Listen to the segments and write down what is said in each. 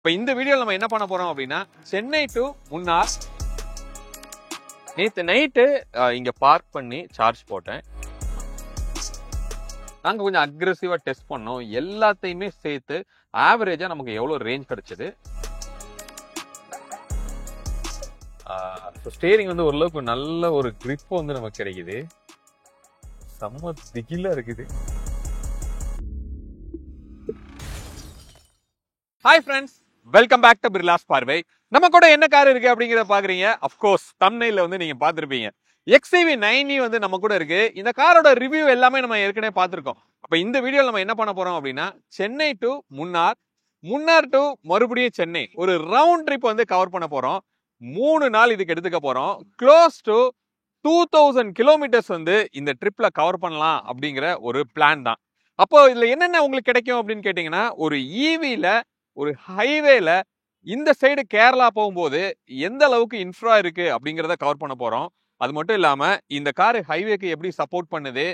இப்போ இந்த வீடியோல நம்ம என்ன பண்ண போறோம் அப்படின்னா சென்னை டு முன்னார். நேற்று நைட்டு இங்க பார்க் பண்ணி சார்ஜ் போட்டேன். நாங்க கொஞ்சம் அக்ரெசிவா டெஸ்ட் பண்ணோம். எல்லாத்தையுமே சேர்த்து ஆவரேஜா நமக்கு எவ்வளவு ரேஞ்ச் கிடைச்சது. ஸ்டேரிங் வந்து ஓரளவுக்கு நல்ல ஒரு கிரிப் வந்து நமக்கு கிடைக்குது. செம்ம திகிலா இருக்குது. Hi friends, welcome back to Birlas Parvai. நம்ம கூட என்ன கார் இருக்கு அப்படிங்கிறத பாக்குறீங்க. அப்கோர்ஸ் தம்ப்நெயில்ல வந்து நீங்க பாத்திருப்பீங்க, XCV 9e வந்து நம்ம கூட இருக்கு. இந்த காரோட ரிவ்யூ எல்லாமே நம்ம ஏற்கனவே பார்த்திருக்கோம். அப்ப இந்த வீடியோல நம்ம என்ன பண்ண போறோம் அப்படின்னா சென்னை டு முன்னார், முன்னார் டு மறுபடியும் சென்னை ஒரு ரவுண்ட் ட்ரிப் வந்து கவர் பண்ண போறோம். 3 நாள் இதுக்கு எடுத்துக்க போறோம். க்ளோஸ் டு 2000 கிலோமீட்டர்ஸ் வந்து இந்த ட்ரிப்ல கவர் பண்ணலாம் அப்படிங்கிற ஒரு பிளான் தான். அப்போ இதுல என்னென்ன உங்களுக்கு கிடைக்கும் அப்படின்னு கேட்டீங்கன்னா, ஒரு ஈவில ஒரு ஹைவேல இந்த சைடு கேரளா போகும்போது எந்த அளவுக்கு இன்ஃப்ரா இருக்கு அப்படிங்கிறத கவர் பண்ண போறோம். அது மட்டும் இல்லாம இந்த கார் ஹைவேக்கு எப்படி சப்போர்ட் பண்ணுது,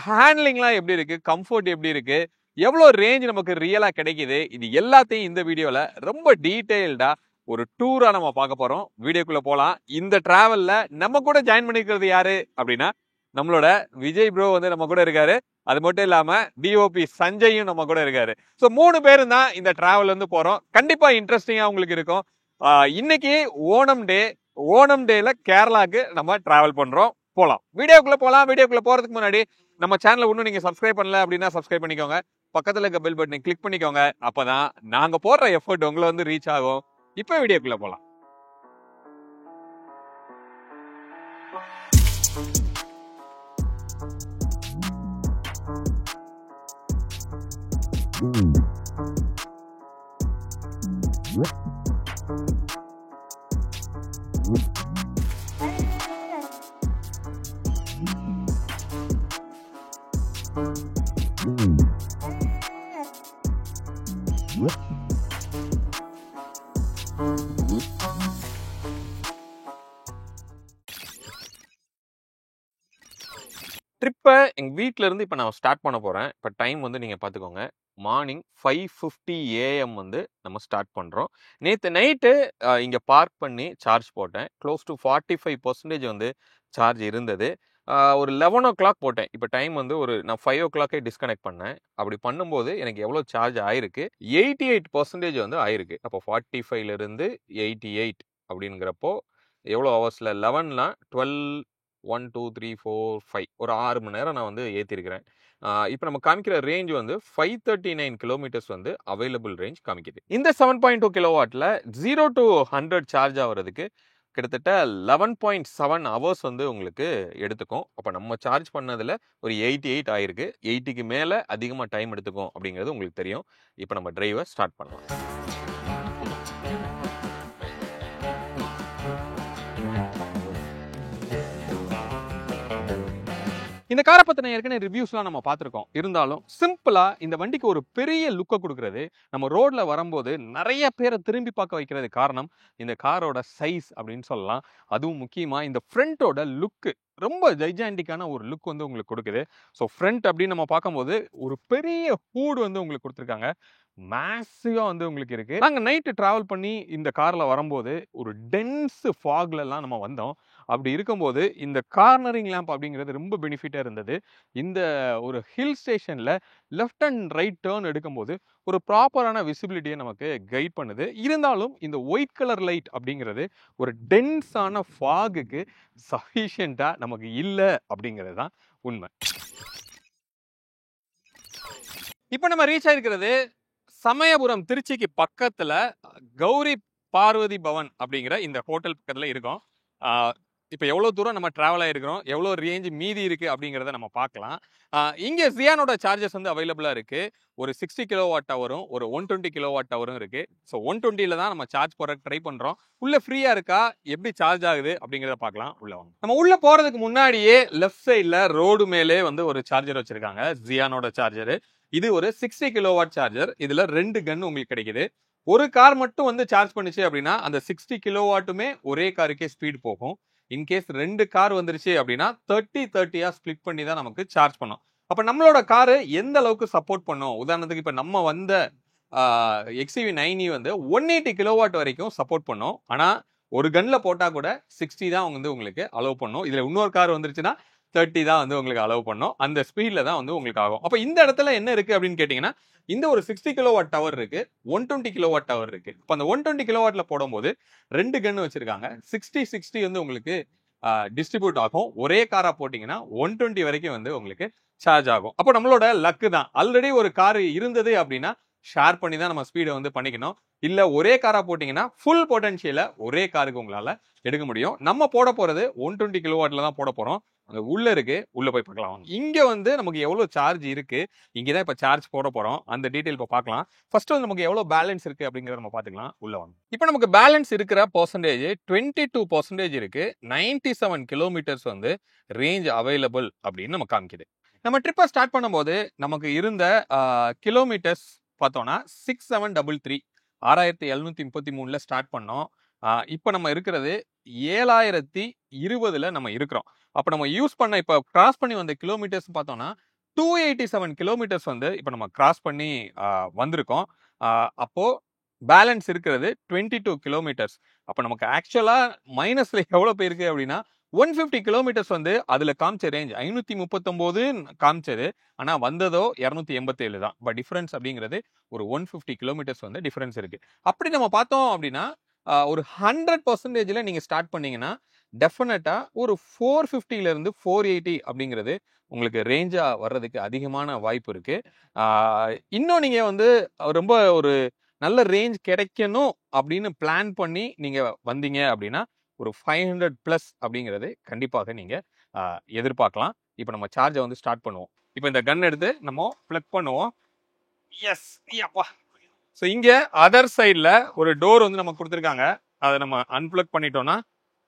ஹேண்ட்லிங்லாம் எப்படி இருக்கு, கம்ஃபர்ட் எப்படி இருக்கு, எவ்வளவு ரேஞ்ச் நமக்கு ரியலா கிடைக்குது, இது எல்லாத்தையும் இந்த வீடியோல ரொம்ப டீடைல்டா ஒரு டூரா நம்ம பார்க்க போறோம். வீடியோக்குள்ள போலாம். இந்த டிராவல்ல நம்ம கூட ஜாயின் பண்ணிக்கிறது யாரு அப்படின்னா நம்மளோட விஜய் ப்ரோ வந்து நம்ம கூட இருக்காரு. அது மட்டும் இல்லாம டிஓபி சஞ்சயும் நம்ம கூட இருக்காரு. ஸோ 3 பேரும் தான் இந்த டிராவல் வந்து போறோம். கண்டிப்பா இன்ட்ரெஸ்டிங்கா உங்களுக்கு இருக்கும். இன்னைக்கு ஓணம் டே. ஓணம் டேல கேரளாக்கு நம்ம டிராவல் பண்றோம். போலாம், வீடியோக்குள்ள போலாம். வீடியோக்குள்ள போறதுக்கு முன்னாடி நம்ம சேனலை இன்னும் நீங்க சப்ஸ்கிரைப் பண்ணல அப்படின்னா சப்ஸ்கிரைப் பண்ணிக்கோங்க. பக்கத்துல இருக்க பெல் பட்டனை கிளிக் பண்ணிக்கோங்க. அப்பதான் நாங்க போடுற எஃபர்ட் உங்களை வந்து ரீச் ஆகும். இப்ப வீடியோக்குள்ள போலாம். ட்ரிப்பை எங்கள் வீட்டில் இருந்து இப்போ நான் ஸ்டார்ட் பண்ண போகிறேன். இப்போ டைம் வந்து நீங்கள் பார்த்துக்கோங்க, மார்னிங் 5:50 AM வந்து நம்ம ஸ்டார்ட் பண்ணுறோம். நேற்று நைட்டு இங்கே பார்க் பண்ணி சார்ஜ் போட்டேன். க்ளோஸ் டு 45% வந்து சார்ஜ் இருந்தது. ஒரு 11 o'clock போட்டேன். இப்போ டைம் வந்து நான் 5 o'clock டிஸ்கனெக்ட் பண்ணேன். அப்படி பண்ணும்போது எனக்கு எவ்வளோ சார்ஜ் ஆயிருக்கு, 88% வந்து ஆயிருக்கு. அப்போ 45லேருந்து 88 அப்படிங்கிறப்போ எவ்வளோ ஹவர்ஸில் 11லாம் 12 1 2 3 4 5 ஒரு 6 மணி நேரம் நான் வந்து ஏற்றிருக்கிறேன். இப்போ நம்ம காமிக்கிற ரேஞ்ச் வந்து 539 கிலோமீட்டர்ஸ் வந்து அவைலபிள் ரேஞ்ச் காமிக்குது. இந்த 7.2 கிலோவாட்டில் 0 to 100 சார்ஜ் ஆகிறதுக்கு கிட்டத்தட்ட 11.7 ஹவர்ஸ் வந்து உங்களுக்கு எடுத்துக்கும். அப்போ நம்ம சார்ஜ் பண்ணதில் ஒரு 88 ஆயிருக்கு. 80க்கு மேலே அதிகமாக டைம் எடுத்துக்கும் அப்படிங்கிறது உங்களுக்கு தெரியும். இப்போ நம்ம டிரைவை ஸ்டார்ட் பண்ணலாம். இந்த காரை பத்தின ஏற்கனவே ரிவ்யூஸ்லாம் நம்ம பார்த்துருக்கோம். இருந்தாலும் சிம்பிளா இந்த வண்டிக்கு ஒரு பெரிய லுக்கை கொடுக்கறது, நம்ம ரோட்ல வரும்போது நிறைய பேரை திரும்பி பார்க்க வைக்கிறது காரணம் இந்த காரோட சைஸ் அப்படின்னு சொல்லலாம். அதுவும் முக்கியமா இந்த ஃப்ரண்டோட லுக்கு ரொம்ப ஜைஜாண்டிக்கான ஒரு லுக் வந்து உங்களுக்கு கொடுக்குது. ஸோ ஃப்ரண்ட் அப்படின்னு நம்ம பார்க்கும்போது ஒரு பெரிய ஹூட் வந்து உங்களுக்கு கொடுத்துருக்காங்க. மேசிவா வந்து உங்களுக்கு இருக்கு. நாங்கள் நைட்டு டிராவல் பண்ணி இந்த கார்ல வரும்போது ஒரு டென்ஸ் ஃபாக்லலாம் நம்ம வந்தோம். அப்படி இருக்கும்போது இந்த கார்னரிங் லேம்ப் அப்படிங்கிறது ரொம்ப பெனிஃபிட்டாக இருந்தது. இந்த ஒரு ஹில் ஸ்டேஷனில் லெஃப்ட் அண்ட் ரைட் டேர்ன் எடுக்கும்போது ஒரு ப்ராப்பரான விசிபிலிட்டியை நமக்கு கைட் பண்ணுது. இருந்தாலும் இந்த ஒயிட் கலர் லைட் அப்படிங்கிறது ஒரு டென்ஸான ஃபாகுக்கு சஃபிஷியண்ட்டாக நமக்கு இல்லை அப்படிங்கிறது தான் உண்மை. இப்போ நம்ம ரீச் ஆயிருக்கிறது சமயபுரம், திருச்சிக்கு பக்கத்தில் கௌரி பார்வதி பவன் அப்படிங்கிற இந்த ஹோட்டல் பக்கத்தில் இருக்கோம். இப்போ எவ்வளோ தூரம் நம்ம ட்ராவல் ஆகிருக்கிறோம், எவ்வளோ ரேஞ்ச் மீதி இருக்குது அப்படிங்கிறத நம்ம பார்க்கலாம். இங்கே ஜியானோட சார்ஜஸ் வந்து அவைலபிளாக இருக்குது. ஒரு 60 கிலோவாட் ஹவரும் ஒரு 120 கிலோவாட் ஹவரும் இருக்குது. ஸோ 120ல் தான் நம்ம சார்ஜ் போடுறதுக்கு ட்ரை பண்ணுறோம். உள்ளே ஃப்ரீயாக இருக்கா, எப்படி சார்ஜ் ஆகுது அப்படிங்கிறத பார்க்கலாம். உள்ள வாங்க. நம்ம உள்ளே போகிறதுக்கு முன்னாடியே லெஃப்ட் சைடில் ரோடு மேலே வந்து ஒரு சார்ஜர் வச்சுருக்காங்க, ஜியானோட சார்ஜரு. இது ஒரு 60 கிலோவாட் சார்ஜர். இதில் 2 கன் உங்களுக்கு கிடைக்குது. ஒரு கார் மட்டும் வந்து சார்ஜ் பண்ணிச்சு அப்படின்னா அந்த 60 கிலோவாட்டுமே ஒரே காருக்கே ஸ்பீட் போகும். இன்கேஸ் 2 கார் வந்துருச்சு அப்படின்னா 30-30 ஸ்பிளிட் பண்ணி தான் நமக்கு சார்ஜ் பண்ணும். அப்போ நம்மளோட காரு எந்த அளவுக்கு சப்போர்ட் பண்ணும், உதாரணத்துக்கு இப்போ நம்ம வந்த XCV 9e வந்து 180 கிலோவாட் வரைக்கும் சப்போர்ட் பண்ணும். ஆனா ஒரு கன்ல போட்டா கூட 60 தான் வந்து உங்களுக்கு அலோவ் பண்ணும். இதுல இன்னொரு கார் வந்துருச்சுன்னா 30 தான் வந்து உங்களுக்கு அலோவ் பண்ணும். அந்த ஸ்பீட்ல தான் வந்து உங்களுக்கு ஆகும். அப்ப இந்த இடத்துல என்ன இருக்கு அப்படின்னு கேட்டீங்கன்னா, இந்த ஒரு 60 கிலோவாட் டவர் இருக்கு, 120 கிலோவாட் டவர் இருக்கு. இப்ப அந்த 120 கிலோவாட்ல போடும்போது 2 கன் வச்சிருக்காங்க. 60 வந்து உங்களுக்கு டிஸ்ட்ரிபியூட் ஆகும். ஒரே காரா போட்டீங்கன்னா 120 வரைக்கும் வந்து உங்களுக்கு சார்ஜ் ஆகும். அப்போ நம்மளோட லக்கு தான். ஆல்ரெடி ஒரு கார் இருந்தது அப்படின்னா ஷேர் பண்ணி தான் நம்ம ஸ்பீடை வந்து பண்ணிக்கணும். இல்ல ஒரே காரா போட்டீங்கன்னா ஃபுல் பொட்டன்ஷியலை ஒரே காருக்கு உங்களால எடுக்க முடியும். நம்ம போட போறது 120 கிலோவாட்ல தான் போட போறோம். அங்க உள்ள இருக்கு, உள்ள போய் பார்க்கலாம். இங்க வந்து நமக்கு எவ்வளவு சார்ஜ் இருக்கு, இங்கதான் இப்ப சார்ஜ் போட போறோம். அந்த டீடைல் இப்ப பார்க்கலாம். ஃபர்ஸ்ட் வந்து நமக்கு எவ்வளவு பேலன்ஸ் இருக்கு அப்படிங்கறத நம்ம பாத்துக்கலாம். உள்ள வாங்க. இப்போ நமக்கு பேலன்ஸ் இருக்கிற பெர்சன்டேஜ் 22% இருக்கு. 97 கிலோமீட்டர்ஸ் வந்து ரேஞ்ச் அவைலபிள் அப்படின்னு நம்ம காமிக்குது. நம்ம ட்ரிப்பை ஸ்டார்ட் பண்ணும்போது நமக்கு இருந்த கிலோமீட்டர்ஸ் பார்த்தோம்னா 6733 6733ல ஸ்டார்ட் பண்ணோம். இப்போ நம்ம இருக்கிறது 7020ல நம்ம இருக்கிறோம். அப்போ நம்ம யூஸ் பண்ண இப்போ கிராஸ் பண்ணி வந்த கிலோமீட்டர்ஸ் பார்த்தோம்னா 287 கிலோமீட்டர்ஸ் வந்து இப்போ நம்ம கிராஸ் பண்ணி வந்திருக்கோம். அப்போ பேலன்ஸ் இருக்கிறது 22 கிலோமீட்டர்ஸ். அப்போ நமக்கு ஆக்சுவலா மைனஸ்ல எவ்வளோ போயிருக்கு அப்படின்னா 150 கிலோமீட்டர்ஸ் வந்து அதுல காமிச்ச ரேஞ்ச் 539 காமிச்சது. ஆனா வந்ததோ 287 தான். பட் டிஃபரன்ஸ் அப்படிங்கிறது ஒரு 150 கிலோமீட்டர்ஸ் வந்து டிஃபரன்ஸ் இருக்கு. அப்படி நம்ம பார்த்தோம் அப்படின்னா ஒரு 100%ல நீங்க ஸ்டார்ட் பண்ணீங்கன்னா டெஃபினட்டா ஒரு 450ல இருந்து 480 அப்படிங்கிறது உங்களுக்கு ரேஞ்சா வர்றதுக்கு அதிகமான வாய்ப்பு இருக்கு. இன்னும் நீங்க வந்து ரொம்ப ஒரு நல்ல ரேஞ்ச் கிடைக்கணும் அப்படின்னு பிளான் பண்ணி நீங்க வந்தீங்க அப்படின்னா ஒரு 500+ அப்படிங்கிறது கண்டிப்பாக நீங்க எதிர்பார்க்கலாம். இப்போ நம்ம சார்ஜை வந்து ஸ்டார்ட் பண்ணுவோம். இப்போ இந்த கன் எடுத்து நம்ம பிளக் பண்ணுவோம். எஸ் அப்பா. ஸோ இங்க அதர் சைட்ல ஒரு டோர் வந்து நம்ம கொடுத்துருக்காங்க. அதை நம்ம அன்பிளக் பண்ணிட்டோம்னா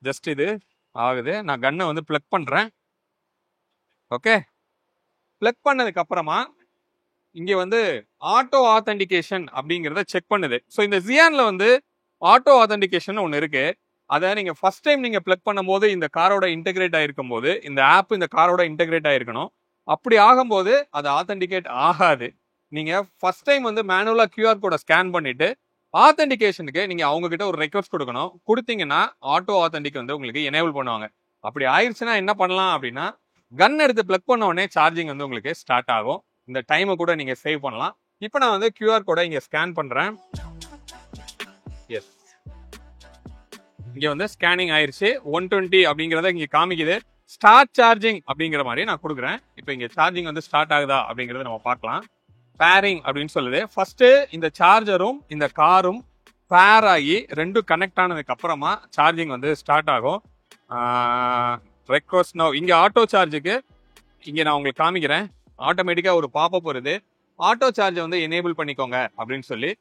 ஜஸ்ட் இது ஆகுது. நான் கன்னை வந்து பிளக் பண்றேன். ஓகே, பிளக் பண்ணதுக்கு அப்புறமா இங்க வந்து ஆட்டோ ஆத்தென்டிகேஷன் அப்படிங்கிறத செக் பண்ணுது. ஸோ இந்த ஜியான்ல வந்து ஆட்டோ ஆத்தென்டிகேஷன் ஒன்று இருக்கு. அதை நீங்க ஃபர்ஸ்ட் டைம் நீங்க பிளக் பண்ணும்போது இந்த காரோட இன்டெகிரேட் ஆயிருக்கும் போது இந்த ஆப் இந்த காரோட இன்டெகிரேட் ஆயிருக்கணும். அப்படி ஆகும்போது அது ஆத்தென்டிகேட் ஆகாது. நீங்க ஃபர்ஸ்ட் டைம் வந்து மேனுவலா QR கோடை ஸ்கேன் பண்ணிட்டு ஆத்தென்டிகேஷனுக்கு நீங்க அவங்க கிட்ட ஒரு ரெக்வஸ்ட் கொடுக்கணும். கொடுத்தீங்கன்னா ஆட்டோ ஆத்தென்டிக் வந்து உங்களுக்கு எனேபிள் பண்ணுவாங்க. அப்படி ஆயிடுச்சுன்னா என்ன பண்ணலாம் அப்படின்னா கன் எடுத்து பிளக் பண்ண உடனே சார்ஜிங் வந்து உங்களுக்கு ஸ்டார்ட் ஆகும். இந்த டைமை கூட நீங்க சேவ் பண்ணலாம். இப்போ நான் வந்து QR கோடை இங்க ஸ்கேன் பண்றேன். எஸ், இங்க வந்து ஸ்கேனிங் ஆயிருச்சு. 120 அப்படிங்கறத இங்க காமிக்குது. ஸ்டார்ட் சார்ஜிங் அப்படிங்கிற மாதிரி நான் கொடுக்குறேன். இப்போ இங்க சார்ஜிங் வந்து ஸ்டார்ட் ஆகுதா அப்படிங்கறத நம்ம பார்க்கலாம். பேரிங் அப்படின்னு சொல்லுது. ஃபர்ஸ்ட் இந்த சார்ஜரும் இந்த காரும் பேர் ஆகி ரெண்டும் கனெக்ட் ஆனதுக்கு அப்புறமா சார்ஜிங் வந்து ஸ்டார்ட் ஆகும். Request now. இங்க ஆட்டோ சார்ஜுக்கு இங்க நான் உங்களுக்கு காமிக்கிறேன். ஆட்டோமேட்டிக்கா ஒரு பாப்அப் வருது. ஆட்டோ சார்ஜை வந்து எனேபிள் பண்ணிக்கோங்க அப்படின்னு சொல்லி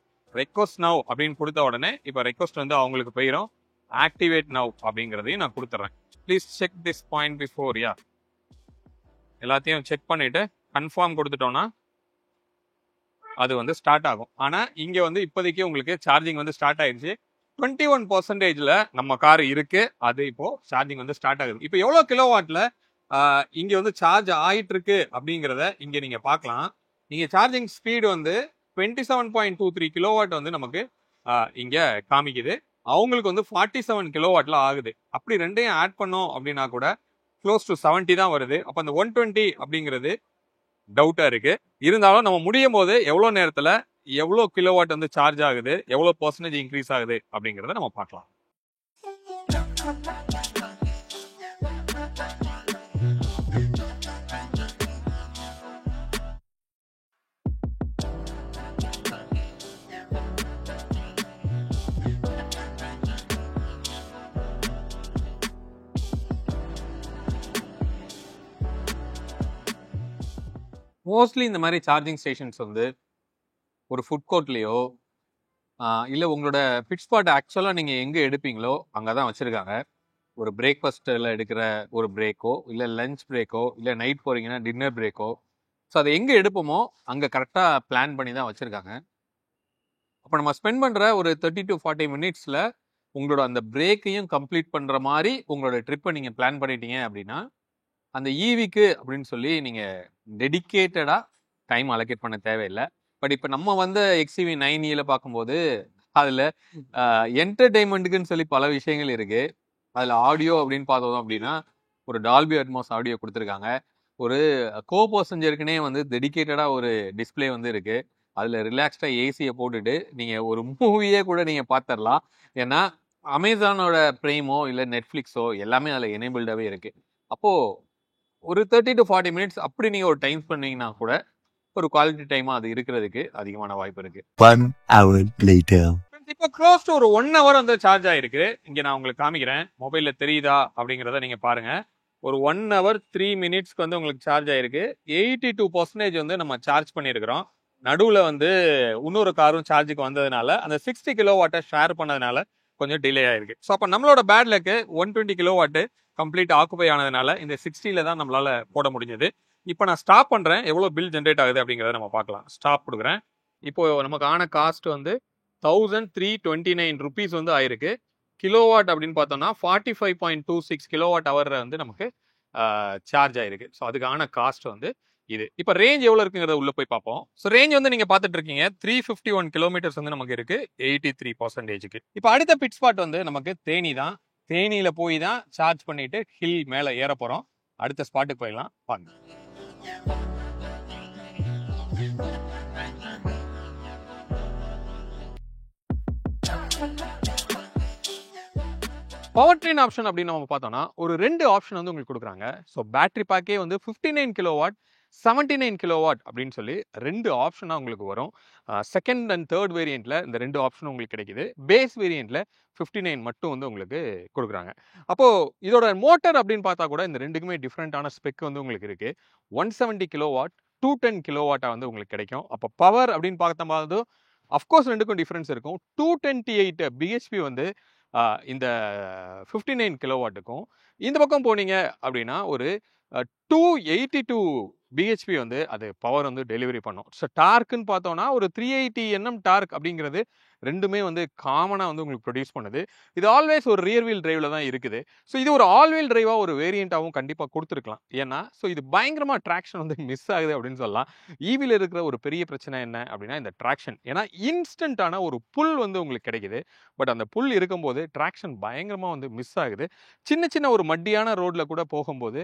ரெக்வஸ்ட் நவ் அப்படின்னு கொடுத்த உடனே இப்போ ரெக்வஸ்ட் வந்து அவங்களுக்கு போயிடும். ஆக்டிவேட் நவ் அப்படிங்கிறதையும் நான் கொடுத்துட்றேன். Please check this point before. Yeah, எல்லாத்தையும் செக் பண்ணிட்டு கன்ஃபார்ம் கொடுத்துட்டோம்னா அது வந்து ஸ்டார்ட் ஆகும். ஆனா இங்க வந்து இப்போதைக்கு உங்களுக்கு சார்ஜிங் வந்து ஸ்டார்ட் ஆயிடுச்சு. 21%ல நம்ம கார் இருக்கு. அது இப்போ சார்ஜிங் வந்து ஸ்டார்ட் ஆகுது. இப்போ எவ்வளவு கிலோவாட்ல இங்க வந்து சார்ஜ் ஆயிட்டு இருக்கு அப்படிங்கிறத இங்க நீங்க பார்க்கலாம். நீங்க சார்ஜிங் ஸ்பீடு வந்து 27.23 கிலோவாட் வந்து நமக்கு இங்க காமிக்குது. அவங்களுக்கு வந்து 47 கிலோவாட்ல ஆகுது. அப்படி ரெண்டையும் ஆட் பண்ணோம் அப்படின்னா கூட க்ளோஸ் டு 70 தான் வருது. அப்ப அந்த 120 அப்படிங்கிறது டவுட்டா இருக்கு. இருந்தாலும் நம்ம முடியும் போது எவ்வளவு நேரத்துல எவ்வளவு கிலோவாட் வந்து சார்ஜ் ஆகுது, எவ்வளவு பெர்சன்டேஜ் இன்க்ரீஸ் ஆகுது அப்படிங்கறத நம்ம பார்க்கலாம். மோஸ்ட்லி இந்த மாதிரி சார்ஜிங் ஸ்டேஷன்ஸ் வந்து ஒரு ஃபுட் கோர்ட்லேயோ இல்லை உங்களோட ஃபிட் ஸ்பாட் ஆக்சுவலாக நீங்கள் எங்கே எடுப்பீங்களோ அங்கே தான் வச்சுருக்காங்க. ஒரு பிரேக்ஃபாஸ்ட்டில் எடுக்கிற ஒரு பிரேக்கோ, இல்லை லஞ்ச் பிரேக்கோ, இல்லை நைட் போகிறீங்கன்னா டின்னர் பிரேக்கோ, ஸோ அதை எங்கே எடுப்போமோ அங்கே கரெக்டாக பிளான் பண்ணி தான் வச்சுருக்காங்க. அப்போ நம்ம ஸ்பெண்ட் பண்ணுற ஒரு 30 to 40 மினிட்ஸில் உங்களோட அந்த பிரேக்கையும் கம்ப்ளீட் பண்ணுற மாதிரி உங்களோட ட்ரிப்பை நீங்கள் பிளான் பண்ணிட்டீங்க அப்படின்னா அந்த ஈவிக்கு அப்படின்னு சொல்லி நீங்கள் டெடிக்கேட்டடாக டைம் அலோகேட் பண்ண தேவையில்லை. பட் இப்போ நம்ம வந்து XCV 9e பார்க்கும்போது அதில் என்டர்டெயின்மெண்ட்டுக்குன்னு சொல்லி பல விஷயங்கள் இருக்கு. அதில் ஆடியோ அப்படின்னு பார்த்தோம் அப்படின்னா ஒரு டால்பி அட்மாஸ் ஆடியோ கொடுத்துருக்காங்க. ஒரு கோ பேசஞ்சருக்குனே வந்து டெடிக்கேட்டடாக ஒரு டிஸ்பிளே வந்து இருக்கு. அதில் ரிலாக்ஸ்டாக ஏசியை போட்டுட்டு நீங்கள் ஒரு மூவியே கூட நீங்கள் பார்த்துடலாம். ஏன்னா அமேசானோட ப்ரைமோ இல்லை நெட்ஃப்ளிக்ஸோ எல்லாமே அதில் எனேபிள்டாகவே இருக்கு. அப்போது ஒரு 30 to 40 மினிட்ஸ் அப்படி நீங்கள் ஒரு டைம் பண்ணீங்கன்னா கூட ஒரு குவாலிட்டி டைமாக அது இருக்கிறதுக்கு அதிகமான வாய்ப்பு இருக்கு. 1 hour later. இப்போ க்ளோஸ் டு ஒரு 1 hour வந்து சார்ஜ் ஆயிருக்கு. இங்கே நான் உங்களுக்கு காமிக்கிறேன். மொபைலில் தெரியுதா அப்படிங்கிறத நீங்கள் பாருங்க. ஒரு 1 hour 3 மினிட்ஸ்க்கு வந்து உங்களுக்கு சார்ஜ் ஆயிருக்கு. 82% வந்து நம்ம சார்ஜ் பண்ணியிருக்கிறோம். நடுவில் வந்து இன்னொரு காரும் சார்ஜுக்கு வந்ததுனால அந்த 60 கிலோவாட்டை ஷேர் பண்ணதுனால கொஞ்சம் டிலே ஆயிருக்கு. ஸோ அப்போ நம்மளோட பேட்லுக்கு 120 கிலோவாட்டு கம்ப்ளீட் ஆக்குபை ஆனதுனால இந்த 60ல தான் நம்மளால போட முடிஞ்சது. இப்போ நான் ஸ்டாப் பண்ணுறேன். எவ்வளோ பில் ஜென்ரேட் ஆகுது அப்படிங்கிறத நம்ம பார்க்கலாம். ஸ்டாப் கொடுக்குறேன். இப்போ நமக்கு ஆன காஸ்ட் வந்து 1329 ருபீஸ் வந்து ஆயிருக்கு. கிலோவாட் அப்படின்னு பார்த்தோம்னா 45.26 கிலோவாட் ஹவர் வந்து நமக்கு சார்ஜ் ஆயிருக்கு. ஸோ அதுக்கான காஸ்ட் வந்து இது. இப்போ ரேஞ்ச் எவ்வளோ இருக்குங்கிறத உள்ள போய் பார்ப்போம். ஸோ ரேஞ்ச் வந்து நீங்க பார்த்துட்டு இருக்கீங்க 351 கிலோமீட்டர்ஸ் வந்து நமக்கு இருக்கு 83%. இப்போ அடுத்த பிட் ஸ்பாட் வந்து நமக்கு தேனி தான். தேனியில போய் தான் சார்ஜ் பண்ணிட்டு ஹில் மேலே ஏற போறோம். அடுத்த ஸ்பாட்டுக்கு போயிடலாம் வாங்க. பவர் ட்ரெயின் ஆப்ஷன் அப்படின்னு நம்ம பார்த்தோம்னா ஒரு 2 ஆப்ஷன் வந்து உங்களுக்கு கொடுக்குறாங்க. ஸோ பேட்டரி பேக்கே வந்து 59 கிலோவாட் 79 கிலோவாட் அப்படின்னு சொல்லி 2 ஆப்ஷனாக உங்களுக்கு வரும். செகண்ட் அண்ட் தேர்ட் வேரியண்ட்ல இந்த 2 ஆப்ஷனும் உங்களுக்கு கிடைக்குது. பேஸ் வேரியண்ட்ல 59 மட்டும் வந்து உங்களுக்கு கொடுக்குறாங்க. அப்போ இதோட மோட்டர் அப்படின்னு பார்த்தா கூட இந்த ரெண்டுக்குமே டிஃப்ரெண்டான ஸ்பெக் வந்து உங்களுக்கு இருக்கு. 170 கிலோவாட் 210 கிலோவாட்டா வந்து உங்களுக்கு கிடைக்கும். அப்போ பவர் அப்படின்னு பார்க்கும்போது அஃப்கோர்ஸ் ரெண்டுக்கும் டிஃப்ரென்ஸ் இருக்கும். 228 பிஹெச்பி வந்து இந்த 59 கிலோவாட்டுக்கும், இந்த பக்கம் போனீங்க அப்படின்னா ஒரு 282 பிஹெச்பி வந்து அது பவர் வந்து டெலிவரி பண்ணும். ஸோ டார்க்குன்னு பார்த்தோம்னா ஒரு 380 Nm டார்க் அப்படிங்கிறது ரெண்டுமே வந்து காமனாக வந்து உங்களுக்கு ப்ரொடியூஸ் பண்ணுது. இது ஆல்வேஸ் ஒரு ரியர் வீல் டிரைவ்ல தான் இருக்குது. ஸோ இது ஒரு ஆல் வீல் டிரைவாக ஒரு வேரியண்ட்டாகவும் கண்டிப்பாக கொடுத்துருக்கலாம். ஏன்னா ஸோ இது பயங்கரமாக ட்ராக்ஷன் வந்து மிஸ் ஆகுது அப்படின்னு சொல்லலாம். ஈவியில் இருக்கிற ஒரு பெரிய பிரச்சனை என்ன அப்படின்னா இந்த ட்ராக்ஷன். ஏன்னா இன்ஸ்டன்டான ஒரு புல் வந்து உங்களுக்கு கிடைக்குது. பட் அந்த புல் இருக்கும்போது ட்ராக்ஷன் பயங்கரமாக வந்து மிஸ் ஆகுது. சின்ன சின்ன ஒரு மட்டியான ரோட்ல கூட போகும்போது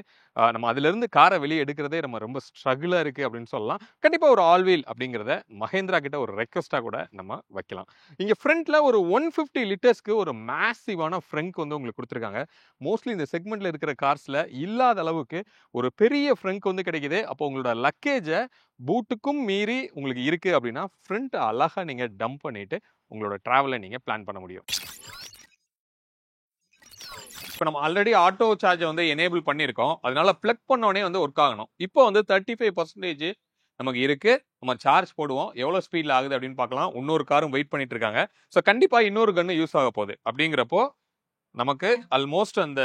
நம்ம அதிலிருந்து காரை வெளியே எடுக்கிறதே நம்ம ரொம்ப ஸ்ட்ரகிளாக இருக்குது அப்படின்னு சொல்லலாம். கண்டிப்பாக ஒரு ஆல் வீல் அப்படிங்கிறத மஹேந்திரா கிட்ட ஒரு ரெக்வஸ்ட்டாக கூட நம்ம வைக்கலாம். இங்கே ஃப்ரண்ட்ல ஒரு 150 லிட்டர்ஸ்க்கு ஒரு மேசிவான ஃப்ரங்க் வந்து உங்களுக்கு கொடுத்துருக்காங்க. மோஸ்ட்லி இந்த செக்மெண்ட்ல இருக்கிற கார்ஸில் இல்லாத அளவுக்கு ஒரு பெரிய ஃப்ரங்க் வந்து கிடைக்குது. அப்போ உங்களோட லக்கேஜை பூட்டுக்கும் மீறி உங்களுக்கு இருக்குது அப்படின்னா ஃப்ரண்ட் அழகாக நீங்கள் டம்ப் பண்ணிட்டு உங்களோட ட்ராவலை நீங்கள் பிளான் பண்ண முடியும். இப்போ நம்ம ஆல்ரெடி ஆட்டோ சார்ஜை வந்து எனேபிள் பண்ணியிருக்கோம். அதனால பிளக் பண்ணோடனே வந்து ஒர்க் ஆகணும். இப்போ வந்து 35% நமக்கு இருக்கு. நம்ம சார்ஜ் போடுவோம். எவ்வளோ ஸ்பீடில் ஆகுது அப்படின்னு பார்க்கலாம். இன்னொரு காரும் வெயிட் பண்ணிட்டு இருக்காங்க. ஸோ கண்டிப்பாக இன்னொரு கன்று யூஸ் ஆக போகுது. அப்படிங்கிறப்போ நமக்கு ஆல்மோஸ்ட் அந்த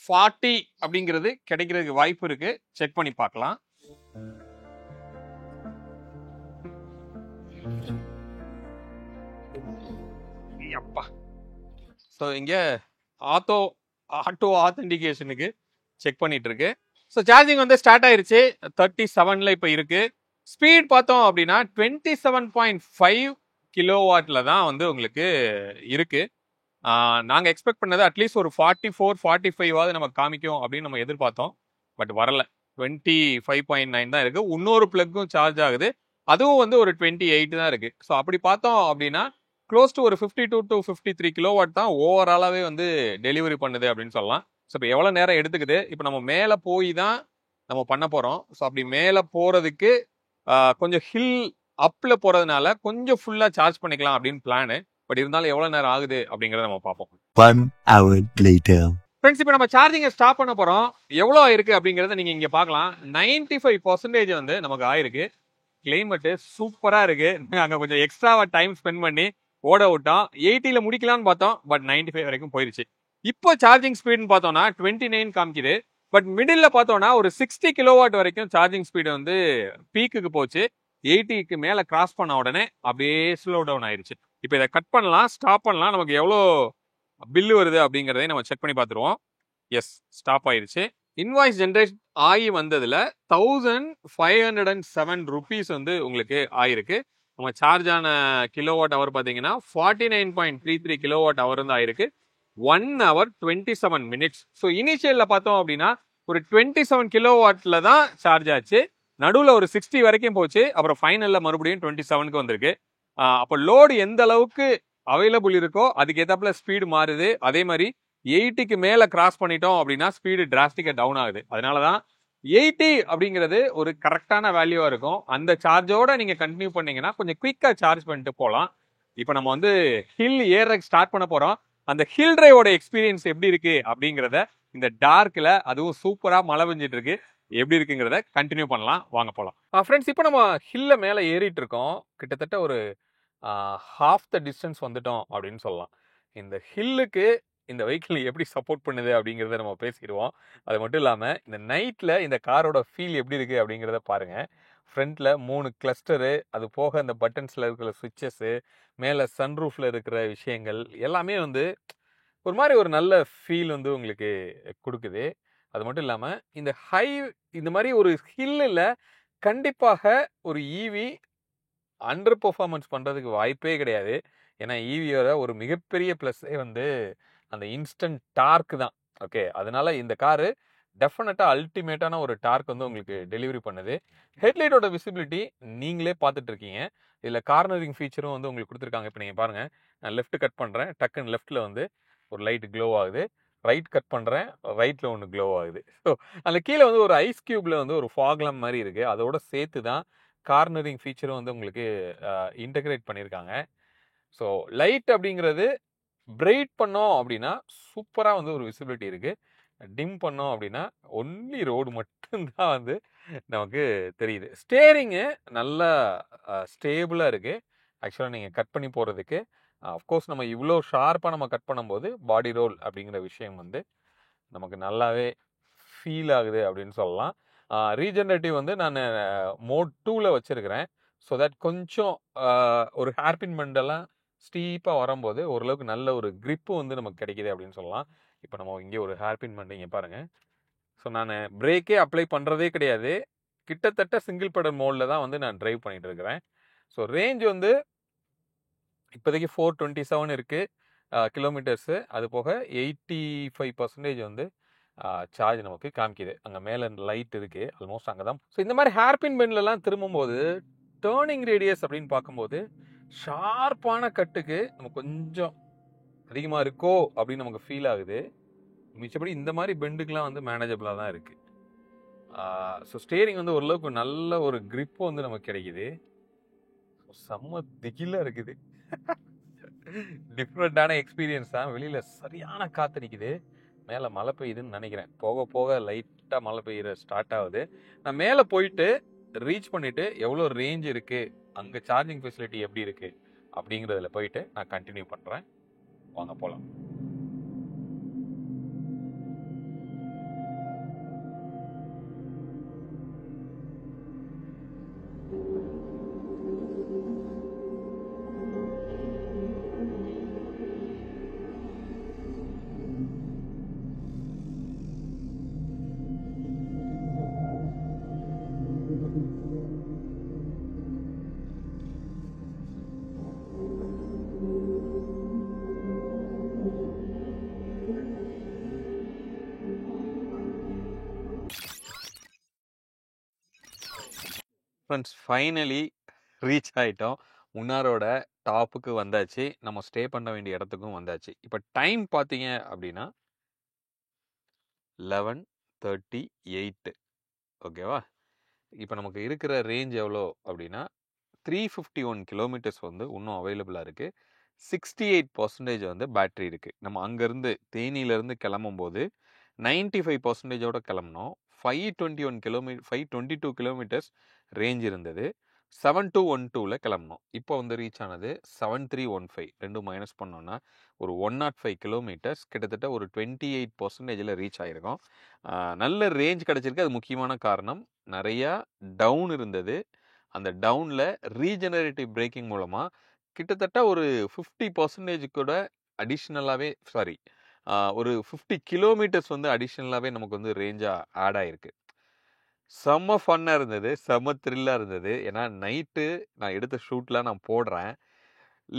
40 அப்படிங்கிறது கிடைக்கிறதுக்கு வாய்ப்பு இருக்கு. செக் பண்ணி பார்க்கலாம். ஸோ இங்கே ஆட்டோ ஆத்தென்டிகேஷனுக்கு செக் பண்ணிட்டு இருக்கு. ஸோ சார்ஜிங் வந்து ஸ்டார்ட் ஆயிருச்சு. 37ல இப்போ இருக்கு. ஸ்பீட் பார்த்தோம் அப்படின்னா 27.5 கிலோவாட்ல தான் வந்து உங்களுக்கு இருக்கு. நாங்கள் எக்ஸ்பெக்ட் பண்ணது அட்லீஸ்ட் ஒரு 44 45 நம்ம காமிக்கும் அப்படின்னு நம்ம எதிர்பார்த்தோம். பட் வரல. 25.9 தான் இருக்கு. இன்னொரு பிளக்கும் சார்ஜ் ஆகுது. அதுவும் வந்து ஒரு 28 தான் இருக்கு. ஸோ அப்படி பார்த்தோம் அப்படின்னா க்ளோஸ் டு ஒரு 52 to 53 கிலோவாட் தான் ஓவராலாகவே வந்து டெலிவரி பண்ணுது அப்படின்னு சொல்லலாம். ஸோ இப்போ எவ்வளோ நேரம் எடுத்துக்குது. இப்போ நம்ம மேலே போய் தான் நம்ம பண்ண போகிறோம். ஸோ அப்படி மேலே போகிறதுக்கு கொஞ்சம் ஹில் அப்பில் போகிறதுனால கொஞ்சம் ஃபுல்லாக சார்ஜ் பண்ணிக்கலாம் அப்படின்னு பிளானு. பட் இருந்தாலும் எவ்வளோ நேரம் ஆகுது அப்படிங்கிறத நம்ம பார்ப்போம். 1 hour later. ஃப்ரெண்ட்ஸ் இப்போ நம்ம சார்ஜிங்கை ஸ்டாப் பண்ண போகிறோம். எவ்வளோ ஆயிருக்கு அப்படிங்கிறத நீங்கள் இங்கே பார்க்கலாம். 95% வந்து நமக்கு ஆயிருக்கு. கிளைமேட்டு சூப்பராக இருக்கு. அங்கே கொஞ்சம் எக்ஸ்ட்ராவாக டைம் ஸ்பெண்ட் பண்ணி ஓட விட்டோம். 80ல முடிக்கலாம்னு பார்த்தோம். பட் 95 வரைக்கும் போயிருச்சு. இப்போ சார்ஜிங் ஸ்பீடுன்னு பார்த்தோம்னா 29 காமிக்குது. பட் மிடில் பார்த்தோம்னா ஒரு 60 கிலோவாட் வரைக்கும் சார்ஜிங் ஸ்பீடு வந்து பீக்குக்கு போச்சு. 80க்கு மேலே கிராஸ் பண்ண உடனே அப்படியே ஸ்லோ டவுன் ஆயிடுச்சு. இப்போ இதை கட் பண்ணலாம், ஸ்டாப் பண்ணலாம். நமக்கு எவ்வளோ பில்லு வருது அப்படிங்கிறதையும் நம்ம செக் பண்ணி பார்த்துருவோம். எஸ், ஸ்டாப் ஆயிடுச்சு. இன்வாய்ஸ் ஜென்ரேட் ஆகி வந்ததுல 1507 ருபீஸ் வந்து உங்களுக்கு ஆயிருக்கு. நம்ம சார்ஜ் ஆன கிலோவாட் ஹவர் பார்த்தீங்கன்னா 49.33 கிலோவாட் ஹவர் வந்து ஆயிருக்கு. 1 hour 27 minutes. ஸோ இனிஷியலில் பார்த்தோம் அப்படின்னா ஒரு 27 கிலோவாட்டில் தான் சார்ஜ் ஆச்சு. நடுவில் ஒரு 60 வரைக்கும் போச்சு. அப்புறம் ஃபைனலில் மறுபடியும் 27க்கு வந்திருக்கு. அப்போ லோடு எந்த அளவுக்கு அவைலபிள் இருக்கோ அதுக்கு ஏற்றாப்புல ஸ்பீடு மாறுது. அதே மாதிரி 80க்கு மேலே கிராஸ் பண்ணிட்டோம் அப்படின்னா ஸ்பீடு டிராஸ்டிக்காக டவுன் ஆகுது. அதனால தான் 80 அப்படிங்கிறது ஒரு கரெக்டான வேல்யூவாக இருக்கும். அந்த சார்ஜோட நீங்கள் கண்டினியூ பண்ணீங்கன்னா கொஞ்சம் குயிக்காக சார்ஜ் பண்ணிட்டு போகலாம். இப்போ நம்ம வந்து ஹில் ஏறக்கு ஸ்டார்ட் பண்ண போகிறோம். அந்த ஹில் டிரைவோட எக்ஸ்பீரியன்ஸ் எப்படி இருக்கு அப்படிங்கிறத இந்த டார்க்கில் அதுவும் சூப்பராக மழை பெஞ்சிட்டு இருக்கு எப்படி இருக்குங்கிறத கண்டினியூ பண்ணலாம். வாங்க போகலாம். ஃப்ரெண்ட்ஸ், இப்போ நம்ம ஹில்ல மேலே ஏறிட்டு இருக்கோம். கிட்டத்தட்ட ஒரு ஹாஃப் த டிஸ்டன்ஸ் வந்துட்டோம் அப்படின்னு சொல்லலாம். இந்த ஹில்லுக்கு இந்த வெஹிக்கிள் எப்படி சப்போர்ட் பண்ணுது அப்படிங்கிறத நம்ம பேசிடுவோம். அது மட்டும் இல்லாமல் இந்த நைட்டில் இந்த காரோட ஃபீல் எப்படி இருக்குது அப்படிங்கிறத பாருங்கள். ஃப்ரண்ட்டில் 3 கிளஸ்டரு, அது போக அந்த பட்டன்ஸில் இருக்கிற சுவிட்சஸ்ஸு, மேலே சன்ரூஃபில் இருக்கிற விஷயங்கள் எல்லாமே வந்து ஒரு மாதிரி ஒரு நல்ல ஃபீல் வந்து உங்களுக்கு கொடுக்குது. அது மட்டும் இல்லாமல் இந்த மாதிரி ஒரு ஹில்லில் கண்டிப்பாக ஒரு ஈவி அண்டர் பெர்ஃபார்மன்ஸ் பண்ணுறதுக்கு வாய்ப்பே கிடையாது. ஏன்னா ஈவியோட ஒரு மிகப்பெரிய ப்ளஸ்ஸே வந்து அந்த இன்ஸ்டன்ட் டார்க் தான். ஓகே, அதனால இந்த காரு டெஃபினட்டாக அல்டிமேட்டான ஒரு டார்க் வந்து உங்களுக்கு டெலிவரி பண்ணுது. ஹெட்லைட்டோட விசிபிலிட்டி நீங்களே பார்த்துட்டு இருக்கீங்க. இதில் கார்னரிங் ஃபீச்சரும் வந்து உங்களுக்கு கொடுத்துருக்காங்க. இப்போ நீங்கள் பாருங்கள், நான் லெஃப்ட் கட் பண்ணுறேன், டக்குன்னு லெஃப்ட்டில் வந்து ஒரு லைட் க்ளோ ஆகுது. ரைட் கட் பண்ணுறேன், ரைட்டில் ஒன்று க்ளோ ஆகுது. ஸோ அந்த கீழே வந்து ஒரு ஐஸ் க்யூப்பில் வந்து ஒரு ஃபாக்லாம் மாதிரி இருக்குது. அதோட சேர்த்து தான் கார்னரிங் ஃபீச்சரும் வந்து உங்களுக்கு இன்டகிரேட் பண்ணியிருக்காங்க. ஸோ லைட் அப்படிங்கிறது பிரைட் பண்ணோம் அப்படின்னா சூப்பராக வந்து ஒரு விசிபிலிட்டி இருக்குது. டிம் பண்ணோம் அப்படின்னா ஒன்லி ரோடு மட்டும்தான் வந்து நமக்கு தெரியுது. ஸ்டேரிங்கு நல்லா ஸ்டேபிளாக இருக்குது. ஆக்சுவலாக நீங்கள் கட் பண்ணி போகிறதுக்கு அஃப்கோர்ஸ் நம்ம இவ்வளோ ஷார்ப்பாக நம்ம கட் பண்ணும்போது பாடி ரோல் அப்படிங்கிற விஷயம் வந்து நமக்கு நல்லாவே ஃபீல் ஆகுது அப்படின்னு சொல்லலாம். ரீஜெனரேட்டிவ் வந்து நான் மோட் 2ல் வச்சுருக்கிறேன். ஸோ தட் கொஞ்சம் ஒரு ஹேர்பின் பெண்டெல்லாம் ஸ்டீப்பாக வரும்போது ஓரளவுக்கு நல்ல ஒரு க்ரிப்பு வந்து நமக்கு கிடைக்கிது அப்படின்னு சொல்லலாம். இப்போ நம்ம இங்கே ஒரு ஹேர்பின் பெண்டு இங்கே பாருங்கள். ஸோ நான் பிரேக்கே அப்ளை பண்ணுறதே கிடையாது. கிட்டத்தட்ட சிங்கிள் பெடல் மோடில் தான் வந்து நான் ட்ரைவ் பண்ணிகிட்டு இருக்கிறேன். ஸோ ரேஞ்ச் வந்து இப்போதைக்கு 427 இருக்குது கிலோமீட்டர்ஸு. அது போக 85% வந்து சார்ஜ் நமக்கு காமிக்குது. அங்கே மேலே லைட் இருக்குது, ஆல்மோஸ்ட் அங்கே தான். ஸோ இந்த மாதிரி ஹேர்பின் பெண்ட்லலாம் திரும்பும்போது டேர்னிங் ரேடியஸ் அப்படின்னு பார்க்கும்போது ஷார்ப்பான கட்டுக்கு நம்ம கொஞ்சம் அதிகமாக இருக்கோ அப்படின்னு நமக்கு ஃபீல் ஆகுது. மிச்சப்படி இந்த மாதிரி பெண்டுக்கெலாம் வந்து மேனேஜபிளாக தான் இருக்குது. ஸோ ஸ்டேரிங் வந்து ஓரளவுக்கு நல்ல ஒரு க்ரிப்பு வந்து நமக்கு கிடைக்குது. செம்ம திகிலாக இருக்குது. டிஃப்ரெண்ட்டான எக்ஸ்பீரியன்ஸ் தான். வெளியில் சரியான காத்தடிக்குது, மேலே மழை பெய்யுதுன்னு நினைக்கிறேன். போக போக லைட்டாக மழை பெய்யுற ஸ்டார்ட் ஆகுது. நான் மேலே போயிட்டு ரீச் பண்ணிவிட்டு எவ்வளோ ரேஞ்ச் இருக்குது, அங்கே சார்ஜிங் ஃபெசிலிட்டி எப்படி இருக்குது அப்படிங்கிறதுல போயிட்டு நான் கண்டினியூ பண்ணுறேன். வாங்க போகலாம். ஃப்ரெண்ட்ஸ், ஃபைனலி ரீச் ஆகிட்டோம். முன்னாரோட டாப்புக்கு வந்தாச்சு. நம்ம ஸ்டே பண்ண வேண்டிய இடத்துக்கும் வந்தாச்சு. இப்போ டைம் பார்த்தீங்க அப்படின்னா 11:38. ஓகேவா? இப்போ நமக்கு இருக்கிற ரேஞ்ச் எவ்வளோ அப்படின்னா 351 கிலோமீட்டர்ஸ் வந்து இன்னும் அவைலபிளாக இருக்குது. 68% வந்து பேட்ரி இருக்குது. நம்ம அங்கேருந்து தேனியிலேருந்து கிளம்பும்போது 95%ஓட கிளம்பினோம். 522 கிலோமீட்டர்ஸ் ரேஞ்ச் இருந்தது. 7212 கிளம்பினோம். இப்போ வந்து ரீச் ஆனது 7315. ரெண்டும் மைனஸ் பண்ணோன்னா ஒரு 105 கிலோமீட்டர்ஸ், கிட்டத்தட்ட ஒரு 28% ரீச் ஆகிருக்கோம். நல்ல ரேஞ்ச் கிடச்சிருக்கு. அது முக்கியமான காரணம், நிறையா டவுன் இருந்தது. அந்த டவுனில் ரீஜெனரேட்டிவ் பிரேக்கிங் மூலமாக கிட்டத்தட்ட ஒரு 50% கூட அடிஷ்னலாகவே ஒரு 50 கிலோமீட்டர்ஸ் வந்து அடிஷ்னலாகவே நமக்கு வந்து ரேஞ்சாக ஆட் ஆயிருக்கு. செம்ம ஃபன்னாக இருந்தது, செம்ம த்ரில்லாக இருந்தது. ஏன்னா நைட்டு நான் எடுத்த ஷூட்லாம் நான் போடுறேன்.